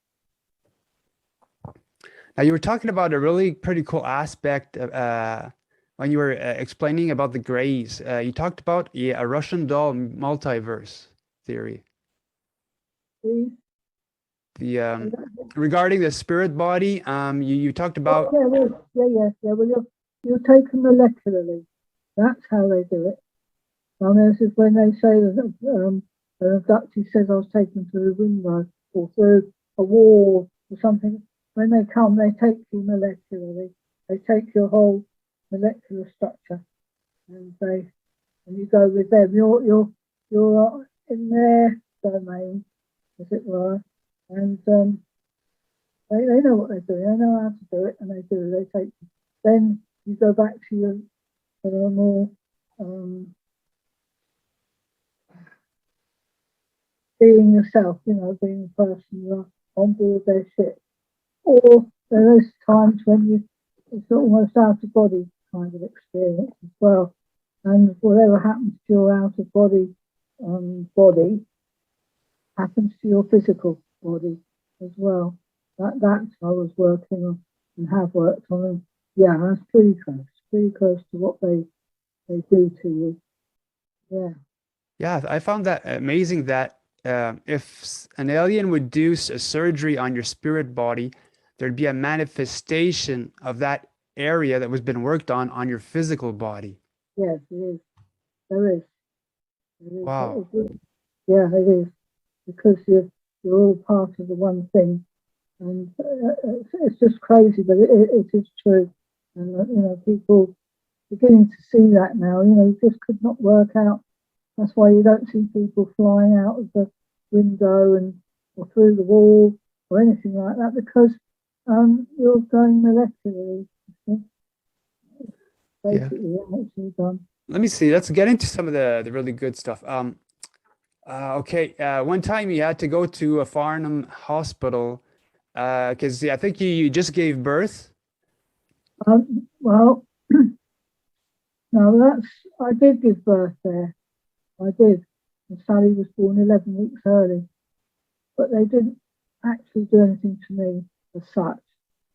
Now, you were talking about a really pretty cool aspect when you were explaining about the Greys. You talked about a Russian doll multiverse theory. See? The regarding the spirit body, you talked about. Well, you're taken molecularly. That's how they do it. This is when they say that an abductee says I was taken through a window or through a wall or something. When they come, they take you molecularly. They take your whole molecular structure, and you go with them. You're in their domain, as it were, and they know what they're doing. They know how to do it, and they do. They take you. Then you go back to your more being yourself. Being the person you are on board their ship. Or there is times when it's almost out of body kind of experience as well. And whatever happens to your out of body body happens to your physical body as well. That's I was working on and have worked on. And yeah, that's pretty close to what they do to you. Yeah. Yeah, I found that amazing that if an alien would do a surgery on your spirit body, there'd be a manifestation of that area that was been worked on your physical body. Yes, it is. There is. Wow. Yeah, it is. Because you're all part of the one thing. And it's just crazy, but it is true. And, people beginning to see that now, you just could not work out. That's why you don't see people flying out of the window or through the wall or anything like that, because you're going molecularly. Basically, what you've done. Let me see. Let's get into some of the really good stuff. Okay. One time you had to go to a Farnham hospital because I think you just gave birth. Well, no, I did give birth there. I did. And Sally was born 11 weeks early, but they didn't actually do anything to me as such.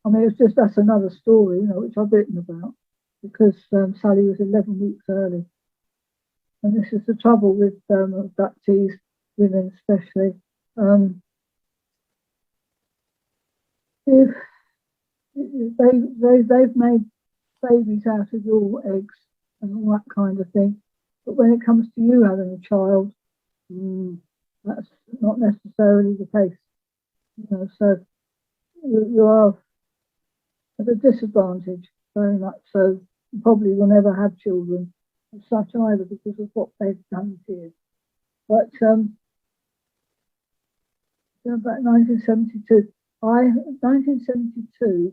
I mean, that's another story, which I've written about, because Sally was 11 weeks early. And this is the trouble with abductees, women especially. If they've made babies out of your eggs and all that kind of thing, but when it comes to you having a child, that's not necessarily the case. So you are at a disadvantage, very much so. You probably will never have children as such either, because of what they've done to you. But about 1972, 1972,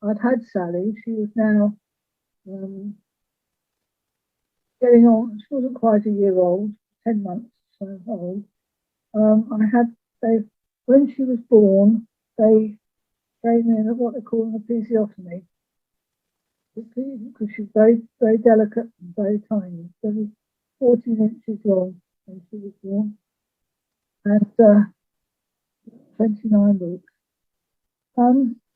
I'd had Sally. She was now getting on. She wasn't quite a year old, 10 months old. When she was born, they gave me what they call an episiotomy, because she's very, very delicate and very tiny. She was 14 inches long when she was born, and 29 weeks.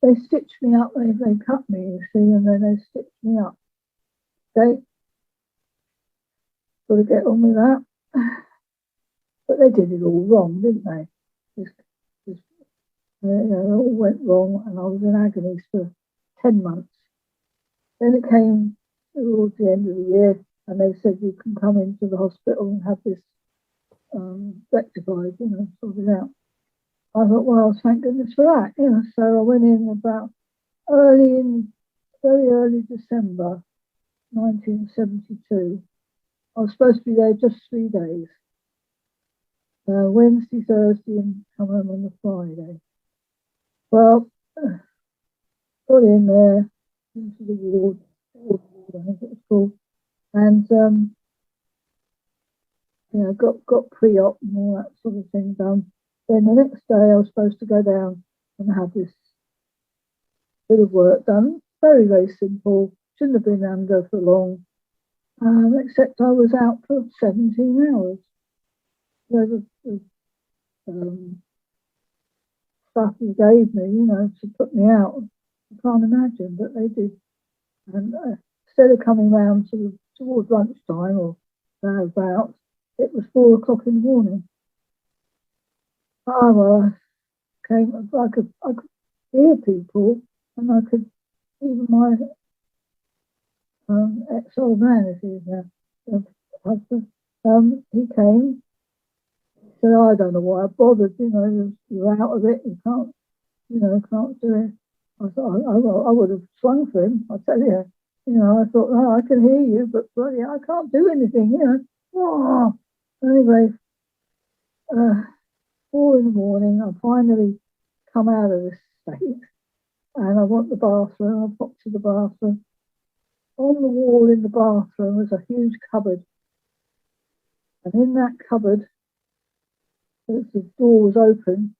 They stitched me up. They cut me, you see, and then they stitched me up. They got to get on with that. But they did it all wrong, didn't they? It all went wrong, and I was in agony for 10 months. Then it came towards the end of the year, and they said, you can come into the hospital and have this rectified, sorted out. I thought, well, thank goodness for that, you know. So I went in about very early December 1972. I was supposed to be there just 3 days, Wednesday, Thursday, and come home on the Friday. Well, got in there into the ward, I think it was called, and you know, got pre-op and all that sort of thing done. Then the next day, I was supposed to go down and have this bit of work done. Very, very simple. Shouldn't have been under for long, except I was out for 17 hours. So the stuff they gave me, you know, to put me out, I can't imagine, but they did. And instead of coming round sort of towards lunchtime or thereabouts, it was 4 o'clock in the morning. Oh, well, I came, I could hear people, and I could, even my ex-old man, if he's now husband, he came, he said, I don't know why I bothered, you know, you're out of it, you can't, you know, can't do it. I thought, I would have swung for him, I tell you. You know, I thought, oh, I can hear you, but bloody, I can't do anything, you know. Oh. Anyway, 4 in the morning, I finally come out of this state, and I want the bathroom. I popped to the bathroom. On the wall in the bathroom was a huge cupboard, and in that cupboard, as the door was open,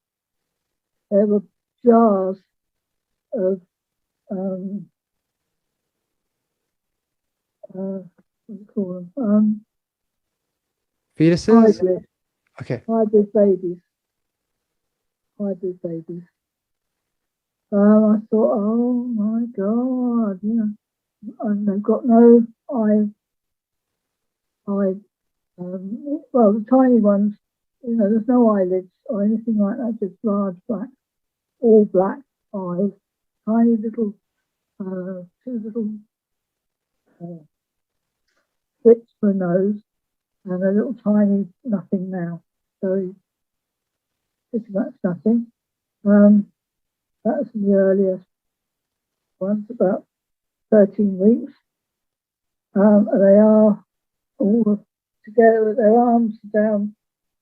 there were jars of what do you call them? Fetuses? Hybrid, Okay. hybrid babies, hybrid babies. I thought, oh my God, you know, and they've got no well, the tiny ones, you know, there's no eyelids or anything like that, just large black, all black eyes, tiny little, 2 little slits for a nose, and a little tiny nothing now. So pretty much nothing. That was the earliest ones, about 13 weeks. They are all together with their arms down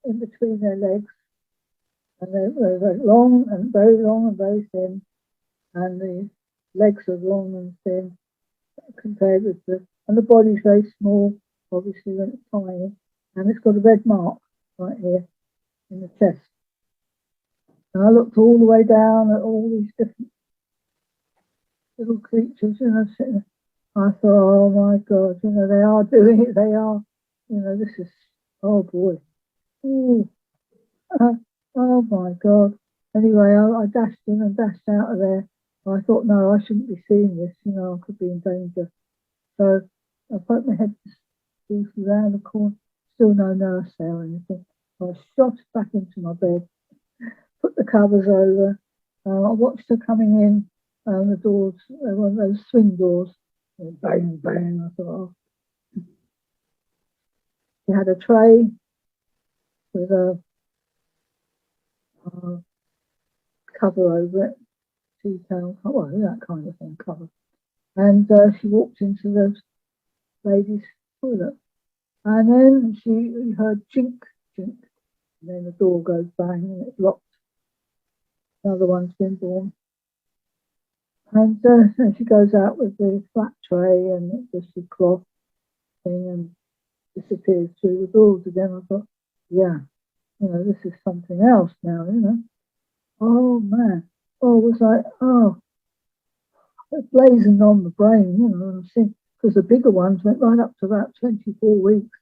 in between their legs, and they're very long and very thin, and the legs are long and thin compared with and the body's very small, obviously when it's tiny, and it's got a red mark right here in the chest. And I looked all the way down at all these different little creatures, you know, sitting. I thought, oh my God, you know, they are doing it. They are, you know, this is, oh boy. Ooh. Oh my God. Anyway, I dashed in and dashed out of there. I thought, no, I shouldn't be seeing this, you know, I could be in danger. So I poked my head around the corner, still no nurse there or anything. So I shot back into my bed, put the covers over. I watched her coming in, the doors, one of those swing doors, and bang, bang. I thought, oh. She had a tray with a cover over it, tea towel, well, that kind of thing, cover. And she walked into the ladies' toilet. And then she heard chink, chink. And then the door goes bang and it's locked. Another one's been born. And then she goes out with the flat tray and just the cloth thing and disappears through the doors again. I thought, yeah, you know, this is something else now, you know. Oh man. Oh, it was like, oh, it's blazing on the brain, you know, because the bigger ones went right up to about 24 weeks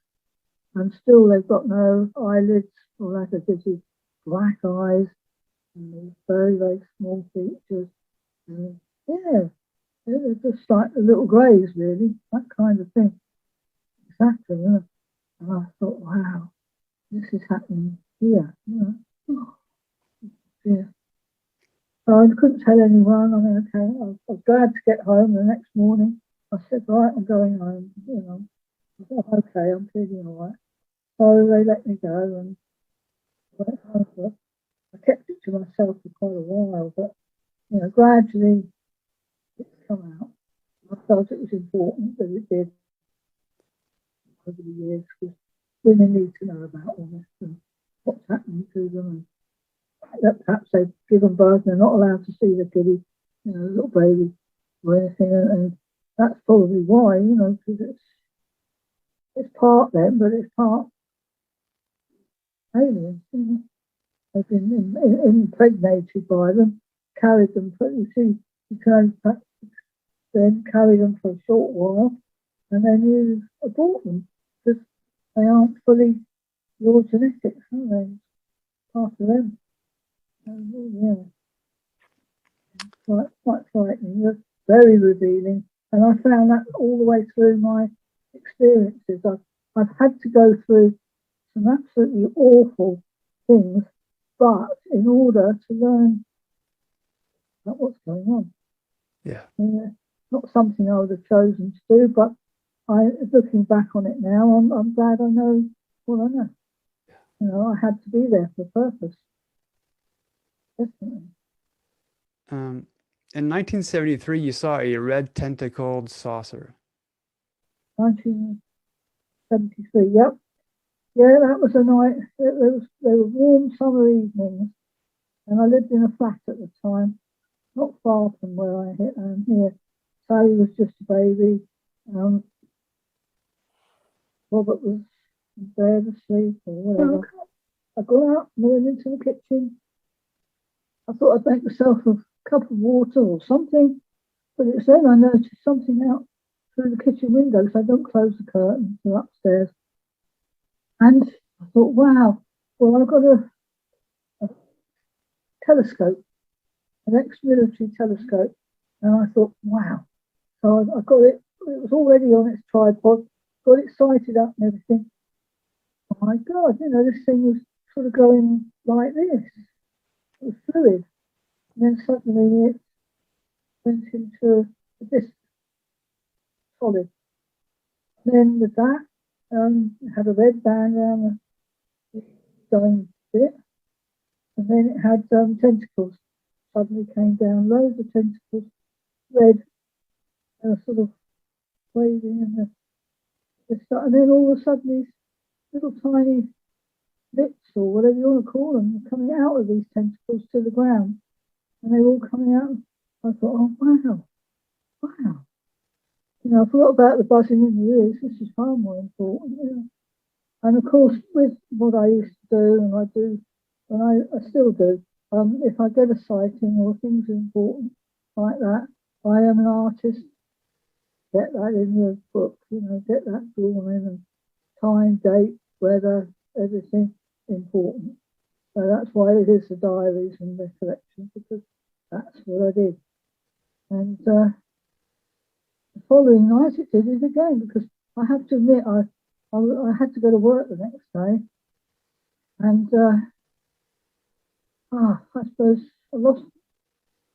and still they've got no eyelids or that, gives you black eyes and these very, very small features. And yeah, they're just like the little greys, really, that kind of thing. Exactly, you know. And I thought, wow, this is happening here, you know. Yeah. So I couldn't tell anyone. I mean, okay, I was glad to get home the next morning. I said, right, I'm going home, you know. I thought, okay, I'm feeling all right. So they let me go and I went home. I kept it to myself for quite a while, but gradually it's come out. I felt it was important that it did over the years, because women need to know about all this and what's happening to them, and that perhaps they've given birth and they're not allowed to see the kiddie, little baby or anything, and that's probably why, because it's part them, but it's part aliens. They've been impregnated by them, carried them, but you see, you can then carry them for a short while, and then you abort them because they aren't fully your genetics, are they? Part of them. Yeah, quite frightening. That's very revealing, and I found that all the way through my experiences. I've had to go through some absolutely awful things, but in order to learn about what's going on. Yeah. Not something I would have chosen to do, but looking back on it now, I'm glad I know what I know. I had to be there for a purpose. Definitely. In 1973, you saw a red tentacled saucer. 1973, yep. Yeah, that was a night. There were warm summer evenings, and I lived in a flat at the time, not far from where I am here. Sally was just a baby. Robert was in bed asleep or whatever. I got out and went into the kitchen. I thought I'd make myself a cup of water or something, but it was then I noticed something out through the kitchen window, because I don't close the curtains, they're upstairs. And I thought, wow, well, I've got a telescope, an ex-military telescope. And I thought, wow. So I got it was already on its tripod, got it sighted up and everything. Oh my God, this thing was sort of going like this. It was fluid. And then suddenly it went into this solid. And then with that, it had a red band around the dome bit. And then it had tentacles. Suddenly came down, loads of tentacles, red, sort of waving, and then all of a sudden these little tiny bits, or whatever you want to call them, were coming out of these tentacles to the ground, and they were all coming out. I thought, oh wow. I forgot about the buzzing in the ears. This is far more important. And of course, with what I used to do, and I do, and I still do, if I get a sighting or things important like that, I am an artist. Get that in your book, get that drawn in, and time, date, weather, everything important. So that's why it is the diaries and recollections, because that's what I did. And the following night it did it again, because I have to admit I had to go to work the next day, and I suppose I lost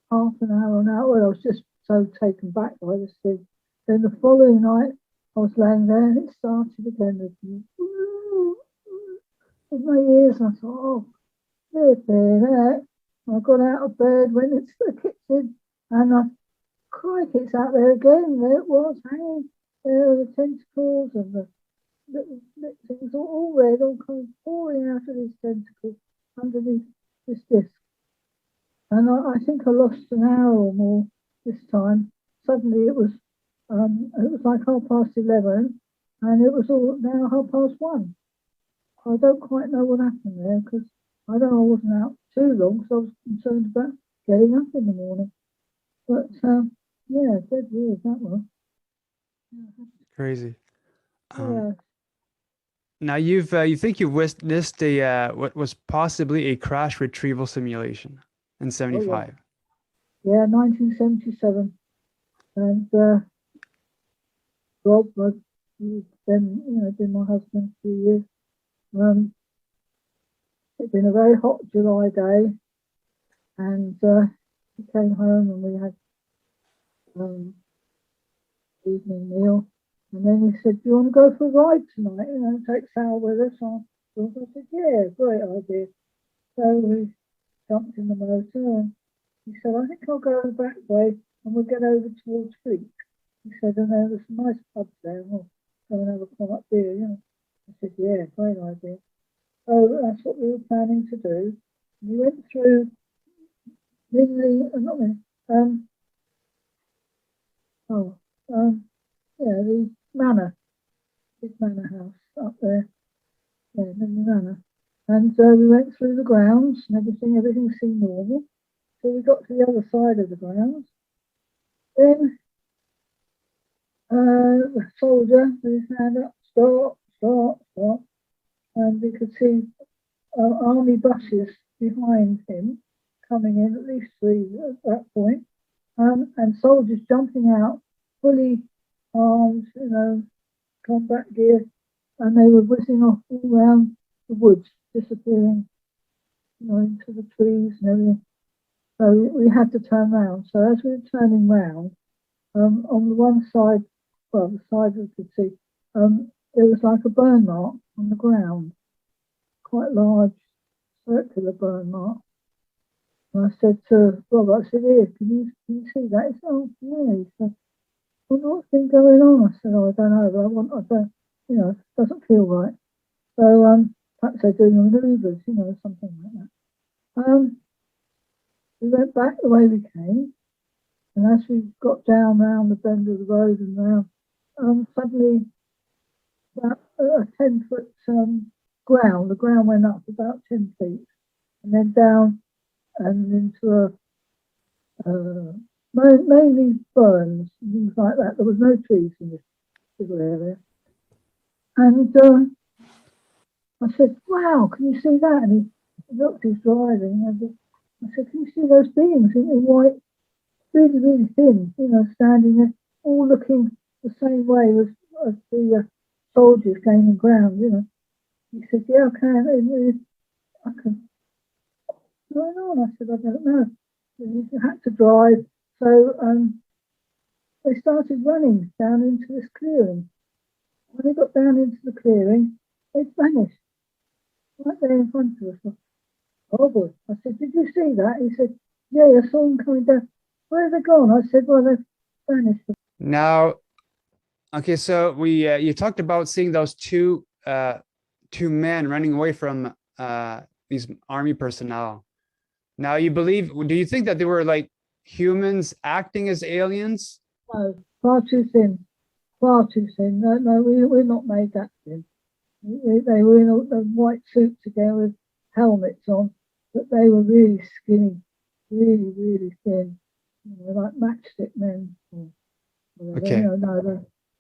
half an hour, well, I was just so taken back by this thing. Then the following night I was laying there and it started again with my ears, and I thought, oh, there. I got out of bed, went into the kitchen, and I crikey, it's out there again. There it was, hanging there, the tentacles and the little things, all red, all kind of pouring out of these tentacles underneath this disc. And I think I lost an hour or more this time. Suddenly it was like 11:30, and it was all now 1:30. I don't quite know what happened there, because I wasn't out too long, because I was concerned about getting up in the morning. But yeah, dead weird that was. Crazy. Yeah. Now you think you've witnessed what was possibly a crash retrieval simulation in 75. Yeah, 1977, and Rob, then been my husband for a few years. It'd been a very hot July day, and he came home and we had evening meal, and then he said, "Do you want to go for a ride tonight? Take Sal with us." I said, "Yeah, great idea." So we jumped in the motor, and he said, I think I'll go the back way and we'll get over towards Fleet. He said, and there's some nice pubs there, and we'll go and have a come up beer, you know. I said, yeah, great idea. So that's what we were planning to do. We went through not Lindley, yeah, the manor, big manor house up there, yeah, Lindley Manor. And we went through the grounds and everything seemed normal. So we got to the other side of the grounds. Then the soldier with his hand up, stop, stop, stop. And we could see army buses behind him coming in, at least 3 at that point, and soldiers jumping out, fully armed, you know, combat gear, and they were whizzing off all around the woods, disappearing, you know, into the trees and everything. So we had to turn round. So as we were turning round, on the one side, well, the side we could see, there was like a burn mark on the ground, quite large, circular burn mark. And I said to Rob, I said, here, can you see that? He said, oh, yeah. He said, well, what's been going on? I said, oh, I don't know, but I don't, you know, it doesn't feel right. So perhaps they're doing maneuvers, you know, something like that. We went back the way we came, and as we got down round the bend of the road and round, suddenly about a 10-foot ground, the ground went up about 10 feet, and then down and into mainly ferns and things like that. There was no trees in this little area. And I said, wow, can you see that? And he looked, he's driving. And I said, can you see those beings in white, really, really thin, you know, standing there, all looking the same way as the soldiers gaining ground, you know. He said, yeah, I can. I can. What's going on? I said, I don't know. You had to drive. So they started running down into this clearing. When they got down into the clearing, they vanished right there in front of us. Oh boy. I said, did you see that? He said, yeah, I saw them coming down. Where have they gone? I said, well, they've vanished. Now, okay, so you talked about seeing those two men running away from these army personnel. Now, do you think that they were like humans acting as aliens? No, far too thin. Far too thin. No, we're not made that thin. They were in a white suits again with helmets on, but they were really skinny, really, really thin. You know, like matchstick men. Okay. You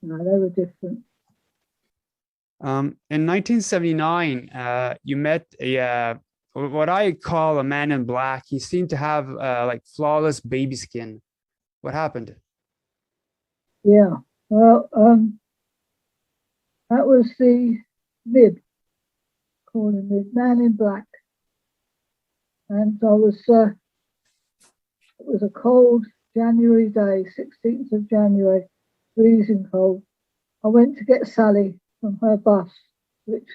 know, they were different. In 1979, you met what I call a man in black. He seemed to have like flawless baby skin. What happened? Yeah, well, that was the Mib, called him Mib, man in black. And it was a cold January day, 16th of January, freezing cold. I went to get Sally from her bus, which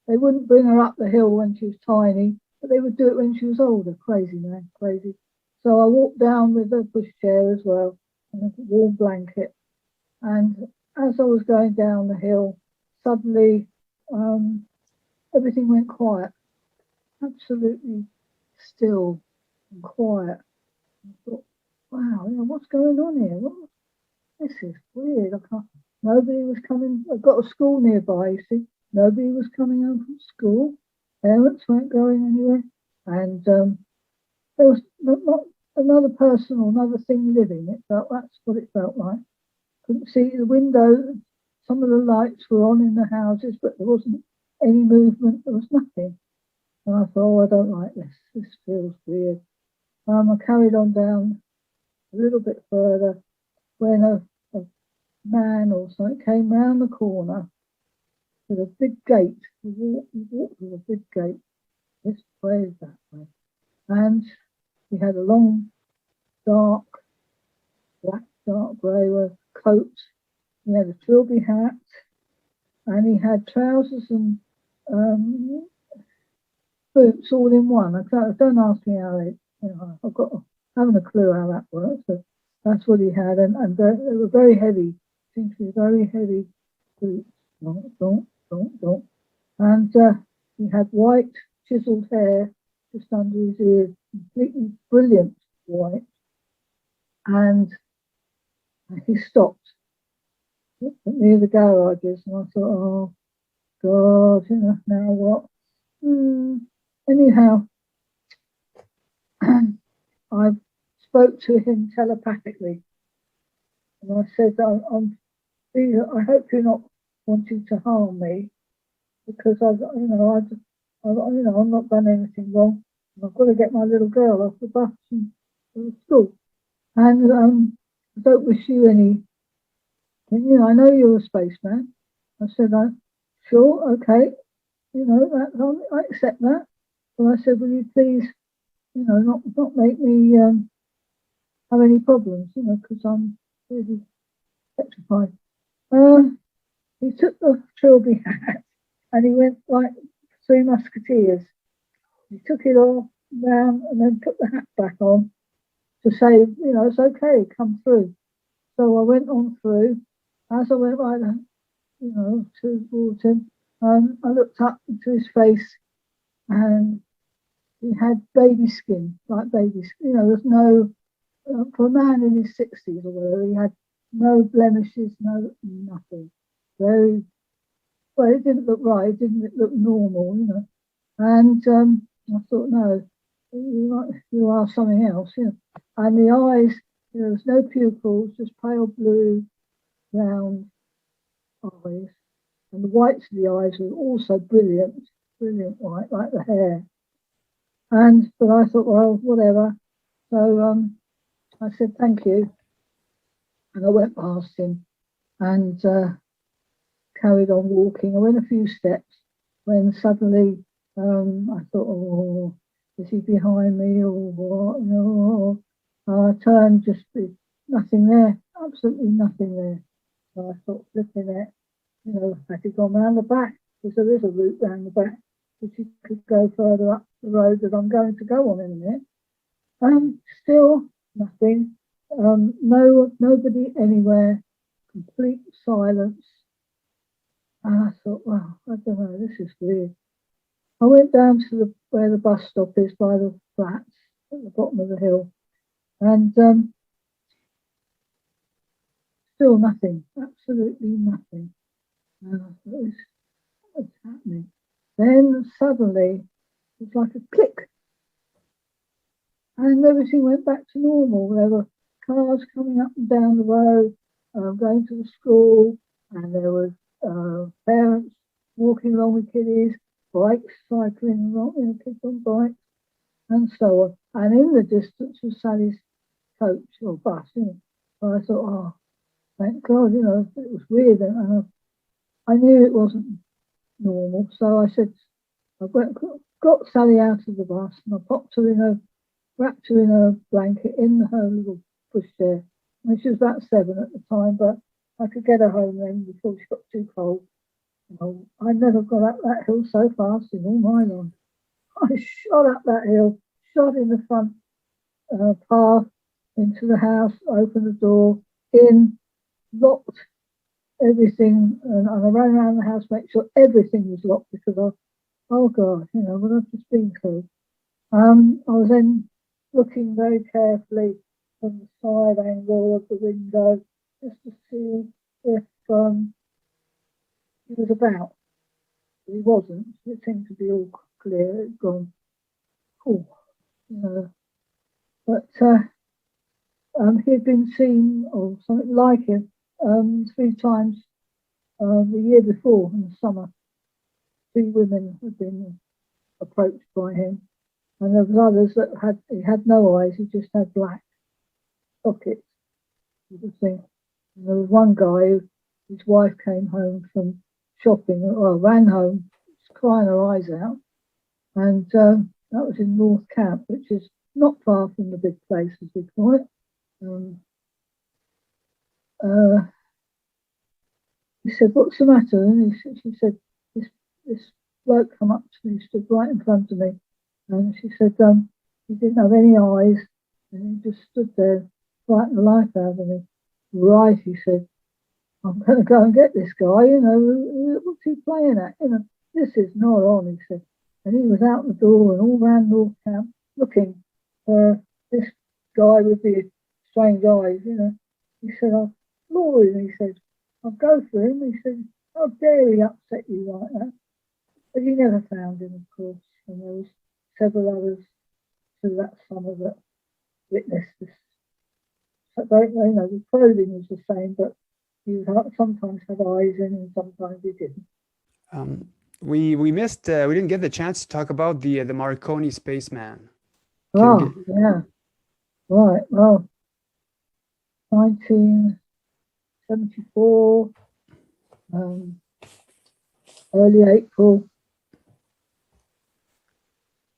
they wouldn't bring her up the hill when she was tiny, but they would do it when she was older. Crazy, man, crazy. So I walked down with a pushchair as well and a warm blanket. And as I was going down the hill, suddenly everything went quiet, absolutely still and quiet. I thought, wow, you know, what's going on here? This is weird. Nobody was coming. I've got a school nearby, you see. Nobody was coming home from school. Parents weren't going anywhere. And there was not another person or another thing living. That's what it felt like. Couldn't see the window. Some of the lights were on in the houses, but there wasn't any movement. There was nothing. And I thought, oh, I don't like this. This feels weird. I carried on down a little bit further when a man or something came round the corner with a big gate. He walked with a big gate this way, that way. And he had a long, dark, black, dark grey coat. He had a trilby hat, and he had trousers and boots all in one. Don't ask me how they, haven't a clue how that works, but that's what he had, and they were very heavy. Seemed to be very heavy boots. Donk. And he had white chiseled hair just under his ears, completely brilliant white. And he stopped near the garages, and I thought, oh God, now what? Anyhow, I spoke to him telepathically, and I said, I hope you're not wanting to harm me, because I've not done anything wrong. I've got to get my little girl off the bus and to school, and I don't wish you any. I know you're a spaceman. I said, sure, okay, I accept that. But I said, will you please, not make me have any problems, because I'm really petrified. He took the trilby hat and he went like Three Musketeers. He took it off round and then put the hat back on to say, it's okay, come through. So I went on through. As I went right, towards him, I looked up into his face, and he had baby skin, like baby skin. There's no, for a man in his 60s or whatever, he had no blemishes, nothing. Very, well, it didn't look right, it didn't look normal, And I thought, no, you are something else, And the eyes, there's no pupils, just pale blue, round eyes. And the whites of the eyes were also brilliant white, like the hair. But I thought, well, whatever. So I said, thank you. And I went past him and carried on walking. I went a few steps when suddenly I thought, oh, is he behind me or what? I turned, just nothing there, absolutely nothing there. So I thought, flipping it, had he gone round the back, because there is a route round the back, which you could go further up the road that I'm going to go on in a minute. Still nothing. Nobody anywhere. Complete silence. And I thought, well, I don't know, this is weird. I went down to where the bus stop is by the flats at the bottom of the hill, and still nothing, absolutely nothing. And I thought, what's happening? Then suddenly, it was like a click, and everything went back to normal. There were cars coming up and down the road, going to the school, and there was parents walking along with kiddies, bikes cycling along, kids on bikes, and so on. And in the distance was Sally's coach or bus. So I thought, oh, thank God, it was weird, and I knew it wasn't normal. So I said, I got Sally out of the bus, and I wrapped her in a blanket in her little pushchair. And she was about 7 at the time, but I could get her home then before she got too cold. I never got up that hill so fast in all my life. I shot up that hill, shot in the front path into the house, opened the door, locked everything, and I ran around the house, make sure everything was locked, because oh God, what I've just been through. I was then looking very carefully from the side angle of the window just to see if he was about. He wasn't. It seemed to be all clear. It'd gone. Oh, But he had been seen, or something like him, 3 times the year before in the summer. 2 women had been approached by him, and there was others that he had no eyes. He just had black sockets. And there was one guy his wife came home from shopping, ran home, crying her eyes out, and that was in North Camp, which is not far from the big place, as we call it. He said, "What's the matter?" And she said, "This bloke come up to me, stood right in front of me, And she said, he didn't have any eyes, and he just stood there, frightened the life out of me. Right, he said, I'm going to go and get this guy, what's he playing at? This is not on, he said. And he was out the door and all round North Camp looking for this guy with the strange eyes, He said, I'll floor him, he said. I'll go for him. He said, how dare he upset you like that? But he never found him, of course. And there was several others through that summer that witnessed this. So the clothing was the same, but he sometimes had eyes in and sometimes he didn't. We missed. We didn't get the chance to talk about the Marconi spaceman. Yeah, right. Well, 1974, early April,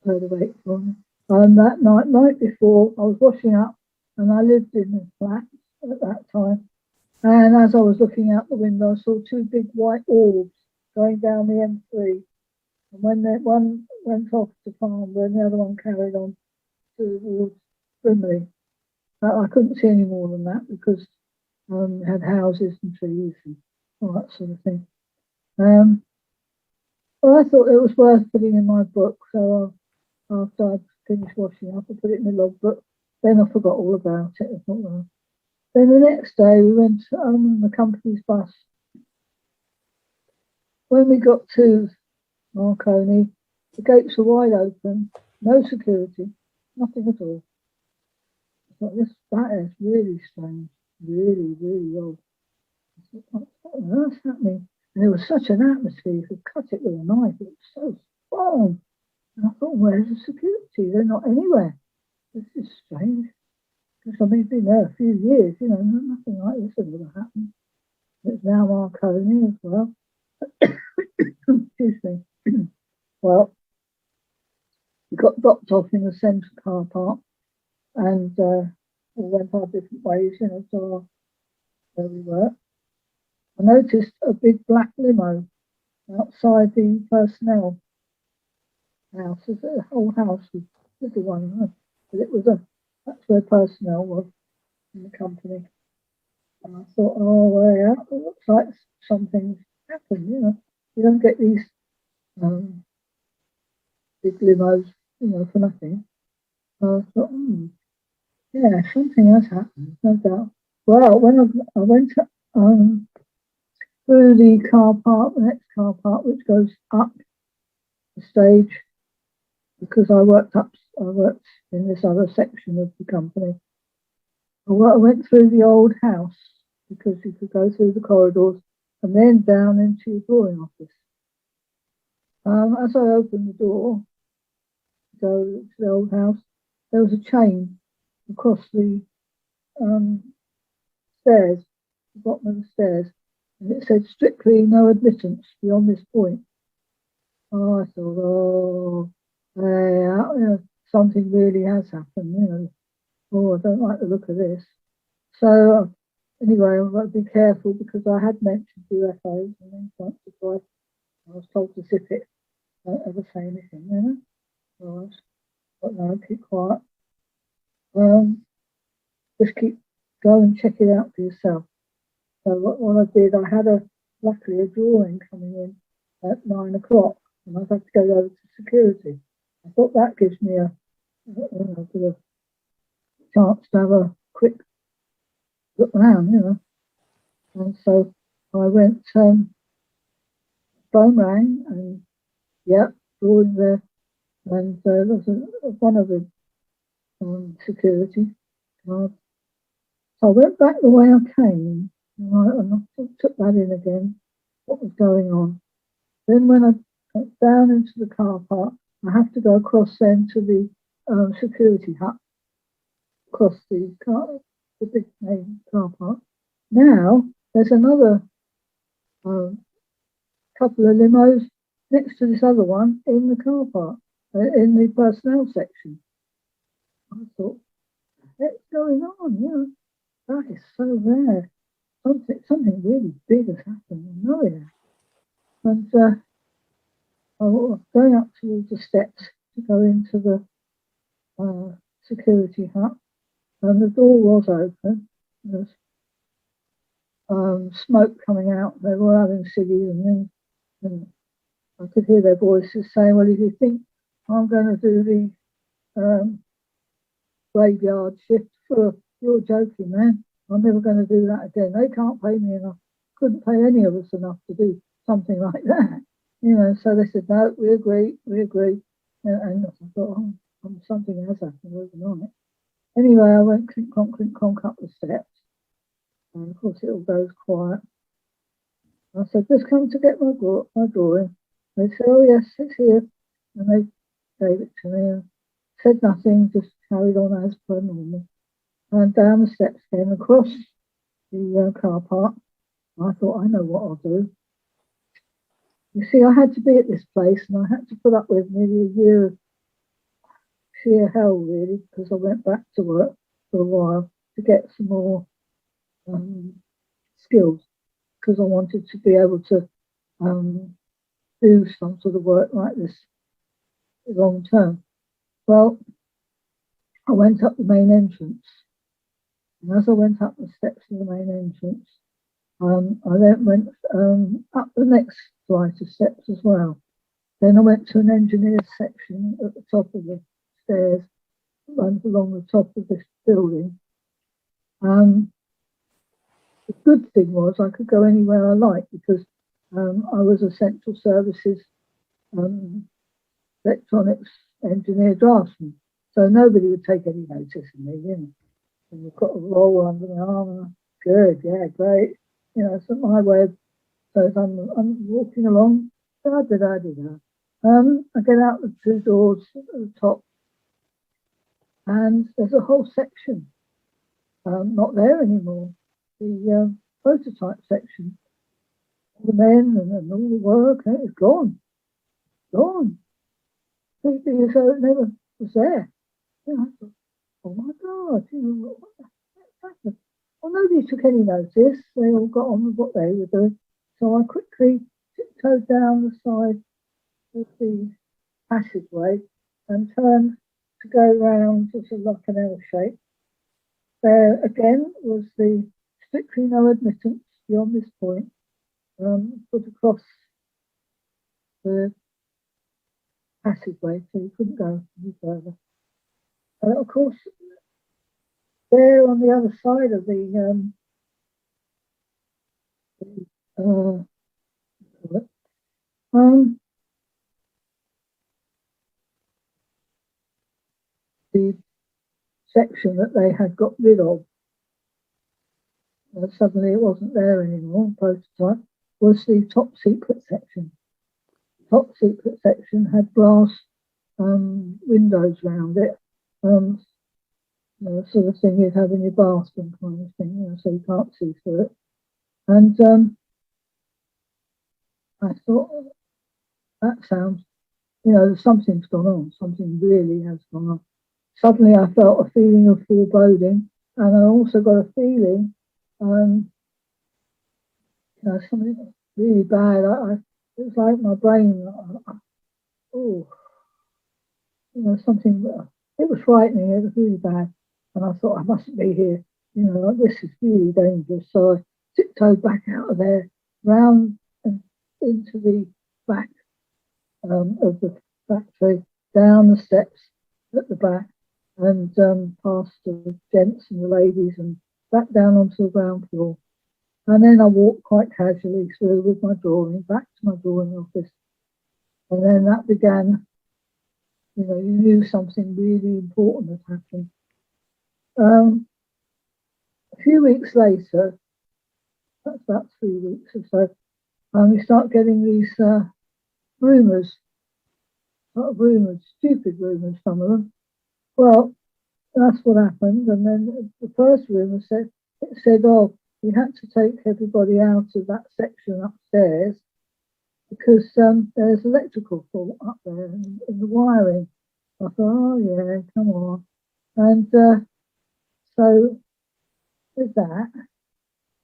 3rd of April. That night before, I was washing up, and I lived in a flat at that time. And as I was looking out the window, I saw two big white orbs going down the M3. And when one went off to Farnborough and the other one carried on towards Brimley, I couldn't see any more than that because it had houses and trees and all that sort of thing. Well, I thought it was worth putting in my book, so after I'd finished washing up, I put it in the logbook. Then I forgot all about it. I thought, well. Then the next day we went on the company's bus. When we got to Marconi, the gates were wide open, no security, nothing at all. I thought, that is really strange, really, really odd. I thought, what on earth's happening? And there was such an atmosphere, you could cut it with a knife, it was so strong. And I thought, where's the security? They're not anywhere. This is strange. Because I've been there a few years, nothing like this had ever happened. It's now Marconi as well. Excuse me. Well, we got dropped off in the central car park and we went our different ways, to where we were. I noticed a big black limo outside the personnel house. The whole house was a little one, but that's where personnel was in the company. And I thought, oh, yeah, it looks like something's happened, You don't get these big limos, for nothing. So I thought, yeah, something has happened, no doubt. Well, when I went through the car park, the next car park, which goes up the stage, because I worked in this other section of the company. I went through the old house because you could go through the corridors and then down into your drawing office. As I opened the door to go to the old house, there was a chain across the stairs, the bottom of the stairs, and it said strictly no admittance beyond this point. Oh, I thought, something really has happened, Oh, I don't like the look of this. So anyway, I've got to be careful because I had mentioned UFOs and then once or twice I was told to zip it, don't ever say anything, So but no, keep quiet. Just go and check it out for yourself. So what I did, I had luckily a drawing coming in at 9 o'clock, and I'd have to go over to security. I thought that gives me a bit of chance to have a quick look around, And so I went, phone rang, and drawing there, and there was one of the security guards. So I went back the way I came, and I took that in again, what was going on. Then when I went down into the car park, I have to go across then to the security hut, across the big main car park. Now there's another couple of limos next to this other one in the car park, in the personnel section. I thought, what's going on? That is so rare. Something really big has happened. I know it. And I was going up towards the steps to go into the security hut, and the door was open. There's smoke coming out. They were having ciggies and things, and I could hear their voices saying, "Well, if you think I'm going to do the graveyard shift, you're joking, man. I'm never going to do that again. They can't pay me enough. Couldn't pay any of us enough to do something like that." So they said, "No, we agree, we agree." And I thought, "Oh, something has happened overnight." Anyway, I went clink clonk up the steps, and of course it all goes quiet. I said, "Just come to get my drawing." They said, "Oh yes, it's here," and they gave it to me and said nothing, just carried on as per normal. And down the steps came across the car park. I thought, I know what I'll do. You see, I had to be at this place, and I had to put up with nearly a year of sheer hell, really, because I went back to work for a while to get some more skills, because I wanted to be able to do some sort of work like this long term. Well, I went up the main entrance, and as I went up the steps of the main entrance, I then went up the next flight of steps as well. Then I went to an engineer's section at the top of the stairs, runs along the top of this building. The good thing was I could go anywhere I liked, because I was a central services electronics engineer draftsman, so nobody would take any notice of me. And you've got a roll under my arm, and good, yeah, great. It's my way of, so as I'm walking along, I get out the two doors at the top, and there's a whole section not there anymore. The prototype section, all the men and all the work, it's gone. So it never was there. I thought, oh my God, what the heck happened? Well, nobody took any notice. They all got on with what they were doing. So I quickly tiptoed down the side of the passageway and turned to go round sort of like an L shape. There again was the strictly no admittance beyond this point, put across the passageway, so you couldn't go any further. Of course, there on the other side of the section that they had got rid of, suddenly it wasn't there anymore, prototype, was the top secret section. Top secret section had glass windows round it, sort of thing you'd have in your bathroom kind of thing, so you can't see through it. And I thought, that sounds, something's gone on, something really has gone on. Suddenly I felt a feeling of foreboding, and I also got a feeling, something really bad. It was like my brain, something, it was frightening, it was really bad. And I thought, I mustn't be here, this is really dangerous. So I tiptoed back out of there, round and into the back of the factory, down the steps at the back, and past the gents and the ladies, and back down onto the ground floor. And then I walked quite casually through with my drawing, back to my drawing office. And then that began, you knew something really important had happened. A few weeks later, that's about 3 weeks or so, we start getting these rumours, stupid rumours, some of them. Well, that's what happened. And then the first rumour said, oh, we had to take everybody out of that section upstairs because there's electrical fault up there in the wiring. I thought, oh yeah, come on. And so with that,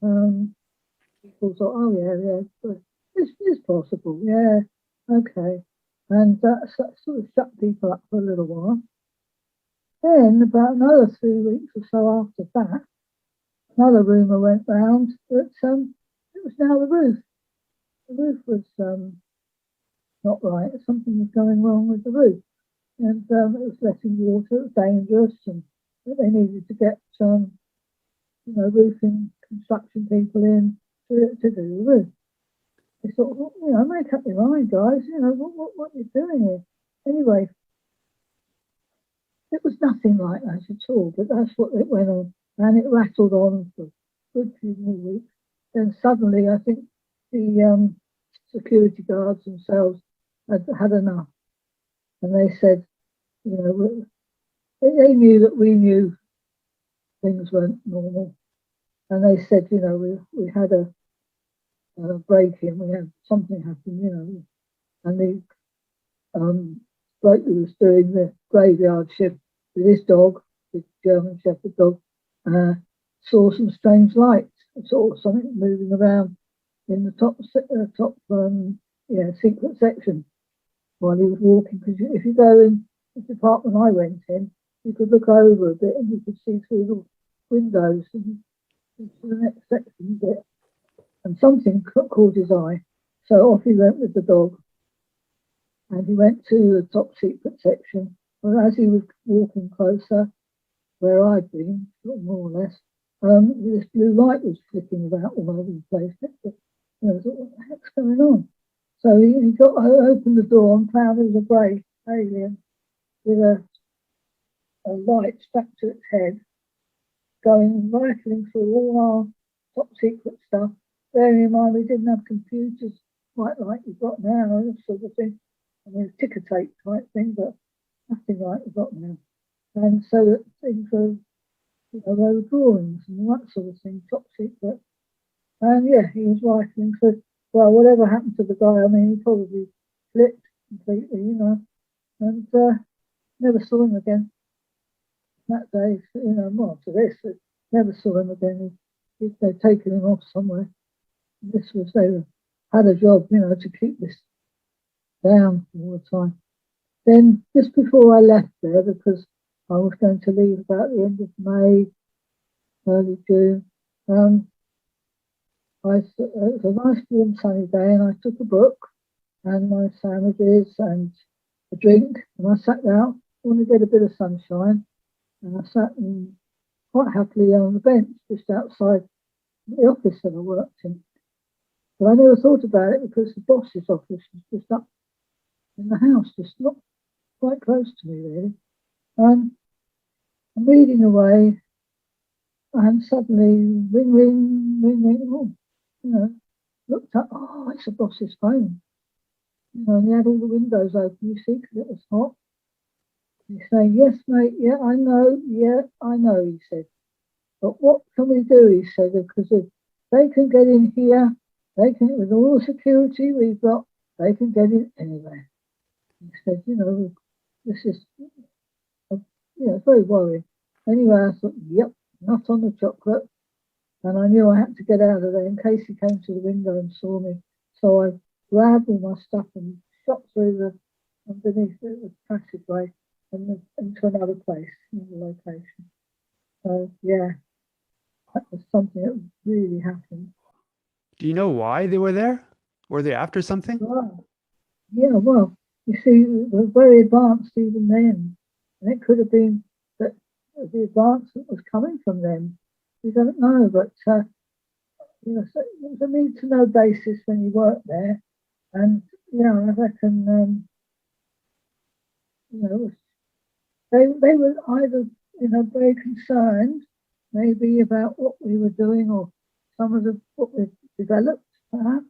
people thought, oh yeah, it's possible, yeah, okay. and that sort of shut people up for a little while. Then, about another 3 weeks or so after that, another rumour went round that it was now the roof. The roof was not right. Something was going wrong with the roof, and it was letting water. It was dangerous, and that they needed to get roofing construction people in to do the roof. They thought, well, make up your mind, guys. What are you doing here? Anyway, it was nothing like that at all. But that's what it went on, and it rattled on for a good few more weeks. Then suddenly, I think the security guards themselves had enough, and they said, they knew that we knew things weren't normal, and they said, we had a break in, we had something happen, and the bloke who was doing the graveyard shift with his dog, the German Shepherd dog, saw some strange lights, saw something moving around in the top secret section while he was walking. Because if you go in the department I went in, you could look over a bit and you could see through the windows and to the next section a bit. And something caught his eye, so off he went with the dog, and he went to the top secret section. Well, as he was walking closer, where I'd been, more or less, this blue light was flicking about all over the place. I thought, what the heck's going on? So he opened the door and found there was a grey alien with a light strapped to its head, rifling through all our top secret stuff. Bearing in mind we didn't have computers quite like you've got now, this sort of thing. I mean, ticker tape type thing, but nothing like we've got now. And so that things were, there were drawings and that sort of thing, top secret. And yeah, he was rifling through. Well, whatever happened to the guy, I mean, he probably flipped completely, and never saw him again. That day, more to this, never saw him again. They'd taken him off somewhere. They had a job, to keep this down all the time. Then just before I left there, because I was going to leave about the end of May, early June, it was a nice warm sunny day, and I took a book and my sandwiches and a drink, and I sat down, wanted to get a bit of sunshine, and I sat quite happily on the bench just outside the office that I worked in. But I never thought about it because the boss's office was just up in the house, just not quite close to me, really. I'm reading away, and suddenly ring, ring, ring, ring. Oh, looked up. Oh, it's the boss's phone. And he had all the windows open, you see, because it was hot. He's saying, "Yes, mate. Yeah, I know. Yeah, I know." He said, "But what can we do?" He said, "Because if they can get in here, they can, with all the security we've got, they can get in anywhere." He said, this is, very worrying. Anyway, I thought, yep, not on the chocolate. And I knew I had to get out of there in case he came to the window and saw me. So I grabbed all my stuff and shot through underneath the passageway and into another place, another location. So yeah, that was something that really happened. Do you know why they were there? Were they after something? Wow. Yeah, well, you see, we're very advanced even then. And it could have been that the advancement was coming from them. We don't know, but so it was a need to know basis when you work there. And, I reckon, they were either, very concerned maybe about what we were doing or some of what we've developed, perhaps.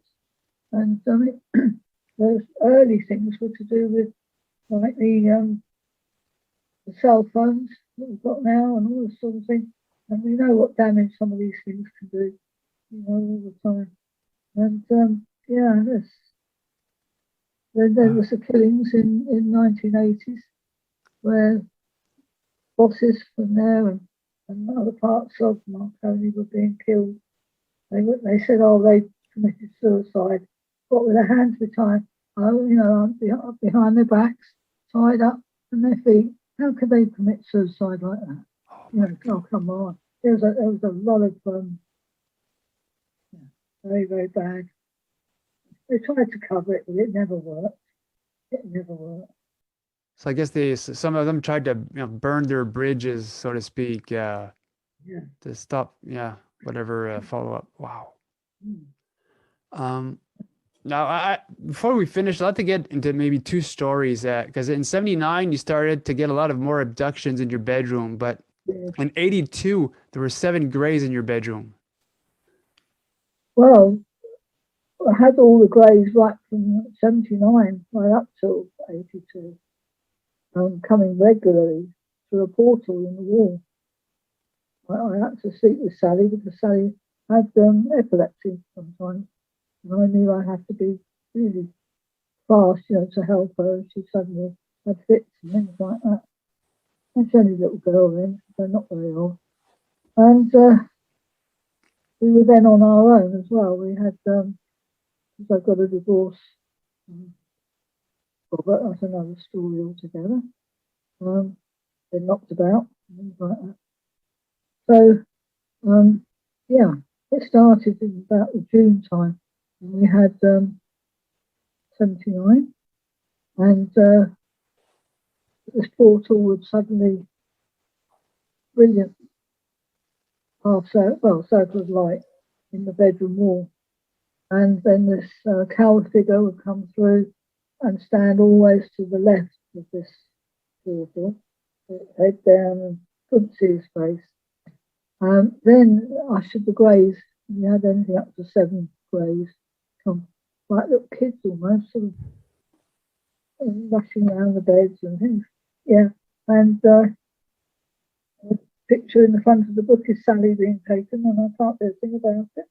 And those early things were to do with like the cell phones that we've got now and all this sort of thing. And we know what damage some of these things can do, all the time. And there was the killings in 1980s where bosses from there and other parts of Marconi were being killed. They said, oh, they committed suicide, got with their hands behind up behind their backs, tied up, and their feet. How could they commit suicide like that? Oh my Oh, come on. There was a lot of very, very bad. They tried to cover it, but it never worked. It never worked. So I guess some of them tried to, burn their bridges, so to speak, Yeah. to stop, whatever follow up. Wow. Mm. Um, Now, before we finish, I'd like to get into maybe two stories. Because in '79, you started to get a lot of more abductions in your bedroom, but Yeah. in '82, there were 7 grays in your bedroom. Well, I had all the greys right from 79 right up till 82, coming regularly through a portal in the wall. I had to sleep with Sally because Sally had epilepsy sometimes, and I knew I had to be really fast, to help her if she suddenly had fits and things like that. And she's only a little girl then, so not very old. And we were then on our own as well. We had, because I got a divorce, Robert, that's another story altogether. Been knocked about, things like that. So, yeah, it started in about the June time. And we had 79, and this portal would suddenly, brilliant circle of light in the bedroom wall. And then this cowled figure would come through and stand always to the left of this portal, head down and couldn't see his face. Then ushered the greys. We had anything up to 7 greys come, like little kids almost, sort of rushing around the beds and things. Yeah, and the picture in the front of the book is Sally being taken, and I can't do a thing about it.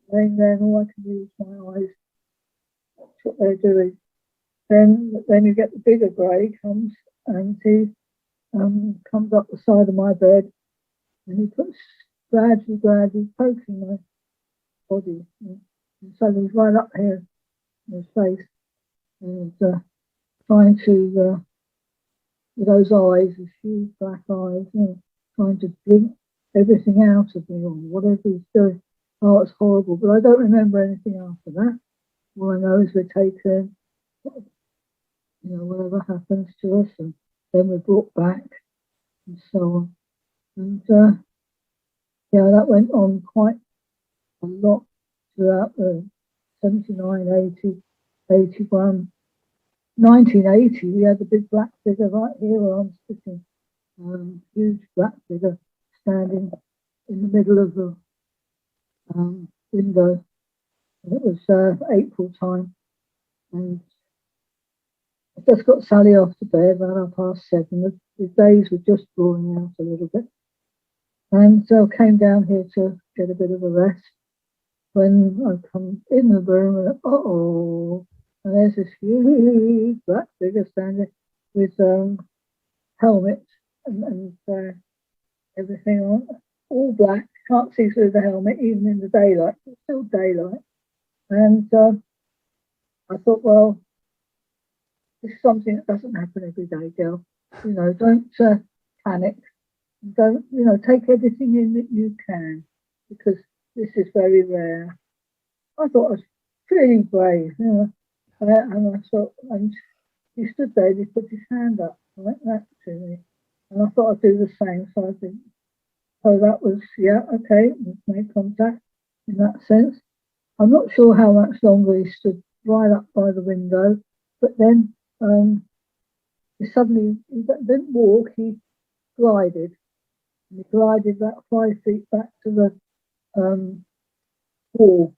Laying there, and all I can do is my eyes watch what they're doing. Then you get the bigger grey comes, and he comes up the side of my bed, and he puts gradually poking my body. And so he's right up here in his face, and trying to, with those eyes, his huge black eyes, trying to drink everything out of me or whatever he's doing. Oh, it's horrible, but I don't remember anything after that. All I know is we're taken, whatever happens to us, and then we're brought back, and so on. And that went on quite a lot throughout the 79, 80, 81. 1980, we had the big black figure right here where I'm sitting. Huge black figure standing in the middle of the window. And it was April time, and I just got Sally off to bed around 7:30. The days were just drawing out a little bit, and so I came down here to get a bit of a rest. When I come in the room, and and there's this huge black figure standing with helmet and everything on, all black. Can't see through the helmet even in the daylight. It's still daylight, and I thought, well, this is something that doesn't happen every day, girl. Don't panic. Don't take everything in that you can, because this is very rare. I thought I was pretty brave, and I thought, and he stood there, he put his hand up like that to me, and I thought I'd do the same. So I think, so that was, okay, let's make contact in that sense. I'm not sure how much longer he stood right up by the window, but then he didn't walk, he glided. And he glided about 5 feet back to the wall,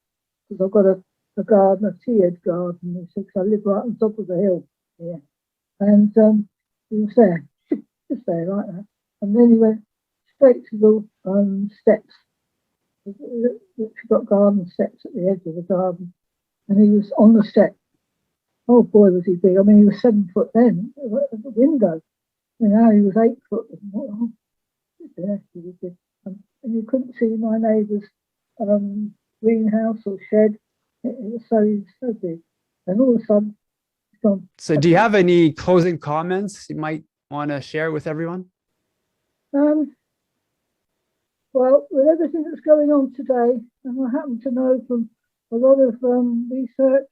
because I've got a garden, a tiered garden, because I live right on top of the hill here. And he was there, just there like that. And then he went straight to the steps. We've got garden steps at the edge of the garden. And he was on the step. Oh boy, was he big. I mean, he was 7 foot then at the window. And now he was 8 foot. Oh, yeah, he was big. And you couldn't see my neighbour's greenhouse or shed. It was so big. and all of a sudden, it's gone. So do you have any closing comments you might want to share with everyone? Well, with everything that's going on today, and I happen to know from a lot of research,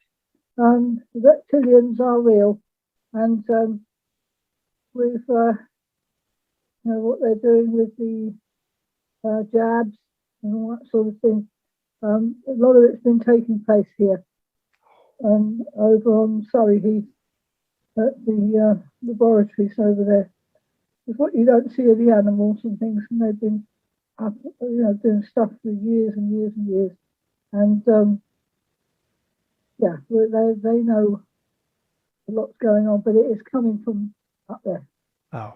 the reptilians are real, and with what they're doing with the jabs and all that sort of thing. A lot of it's been taking place here, over on Surrey Heath at the laboratories over there. It's what you don't see are the animals and things, and they've been up, doing stuff for years and years and years, and they know a lot's going on, but it is coming from up there. Oh,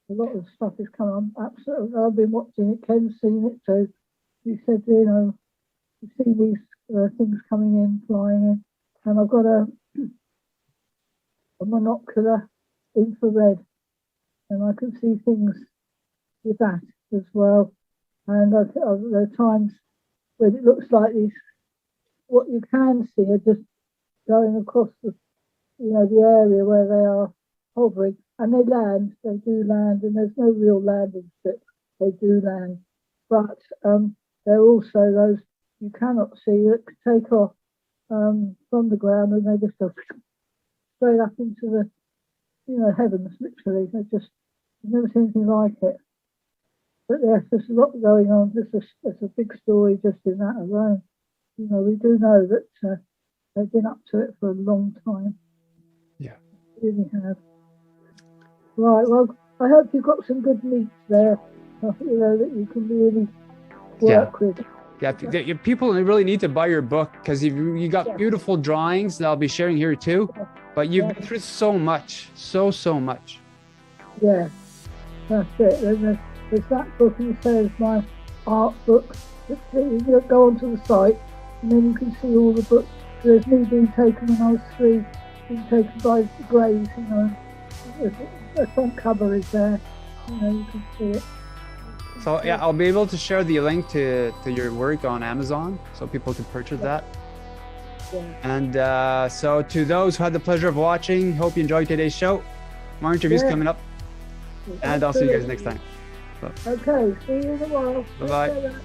A lot of stuff is coming on. Absolutely, I've been watching it. Ken's seen it too. He said, you see these things coming in, flying in, and I've got a monocular infrared, and I can see things with that as well. And there are times when it looks like these, what you can see are just going across the area where they are hovering, and they do land, and there's no real landing strip. They do land, but there are also those you cannot see that could take off from the ground, and they just go straight up into the heavens. Literally, I've never seen anything like it. But yes, there's a lot going on. There's a big story just in that alone. We do know that they've been up to it for a long time. yeah. They really have. Right. Well, I hope you've got some good meats there. That you can really work with. Yeah, people really need to buy your book because you got beautiful drawings that I'll be sharing here too. But you've been through so much, so much. Yeah, that's it. There's that book, and it says my art book. You go onto the site, and then you can see all the books. There's me being taken when I was 3, being taken by the Greys. The front cover is there. You can see it. So yeah, I'll be able to share the link to your work on Amazon so people can purchase that. Yeah. And so to those who had the pleasure of watching, hope you enjoyed today's show. More interviews coming up, and I'll see you guys next time. Okay, see you in a while. Bye-bye.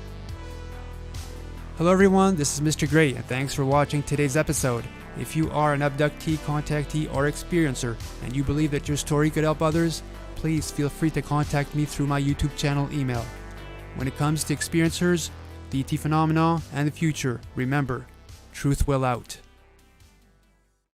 Hello everyone, this is Mr. Gray, and thanks for watching today's episode. If you are an abductee, contactee, or experiencer, and you believe that your story could help others, please feel free to contact me through my YouTube channel email. When it comes to experiencers, the ET phenomena, and the future, remember, truth will out.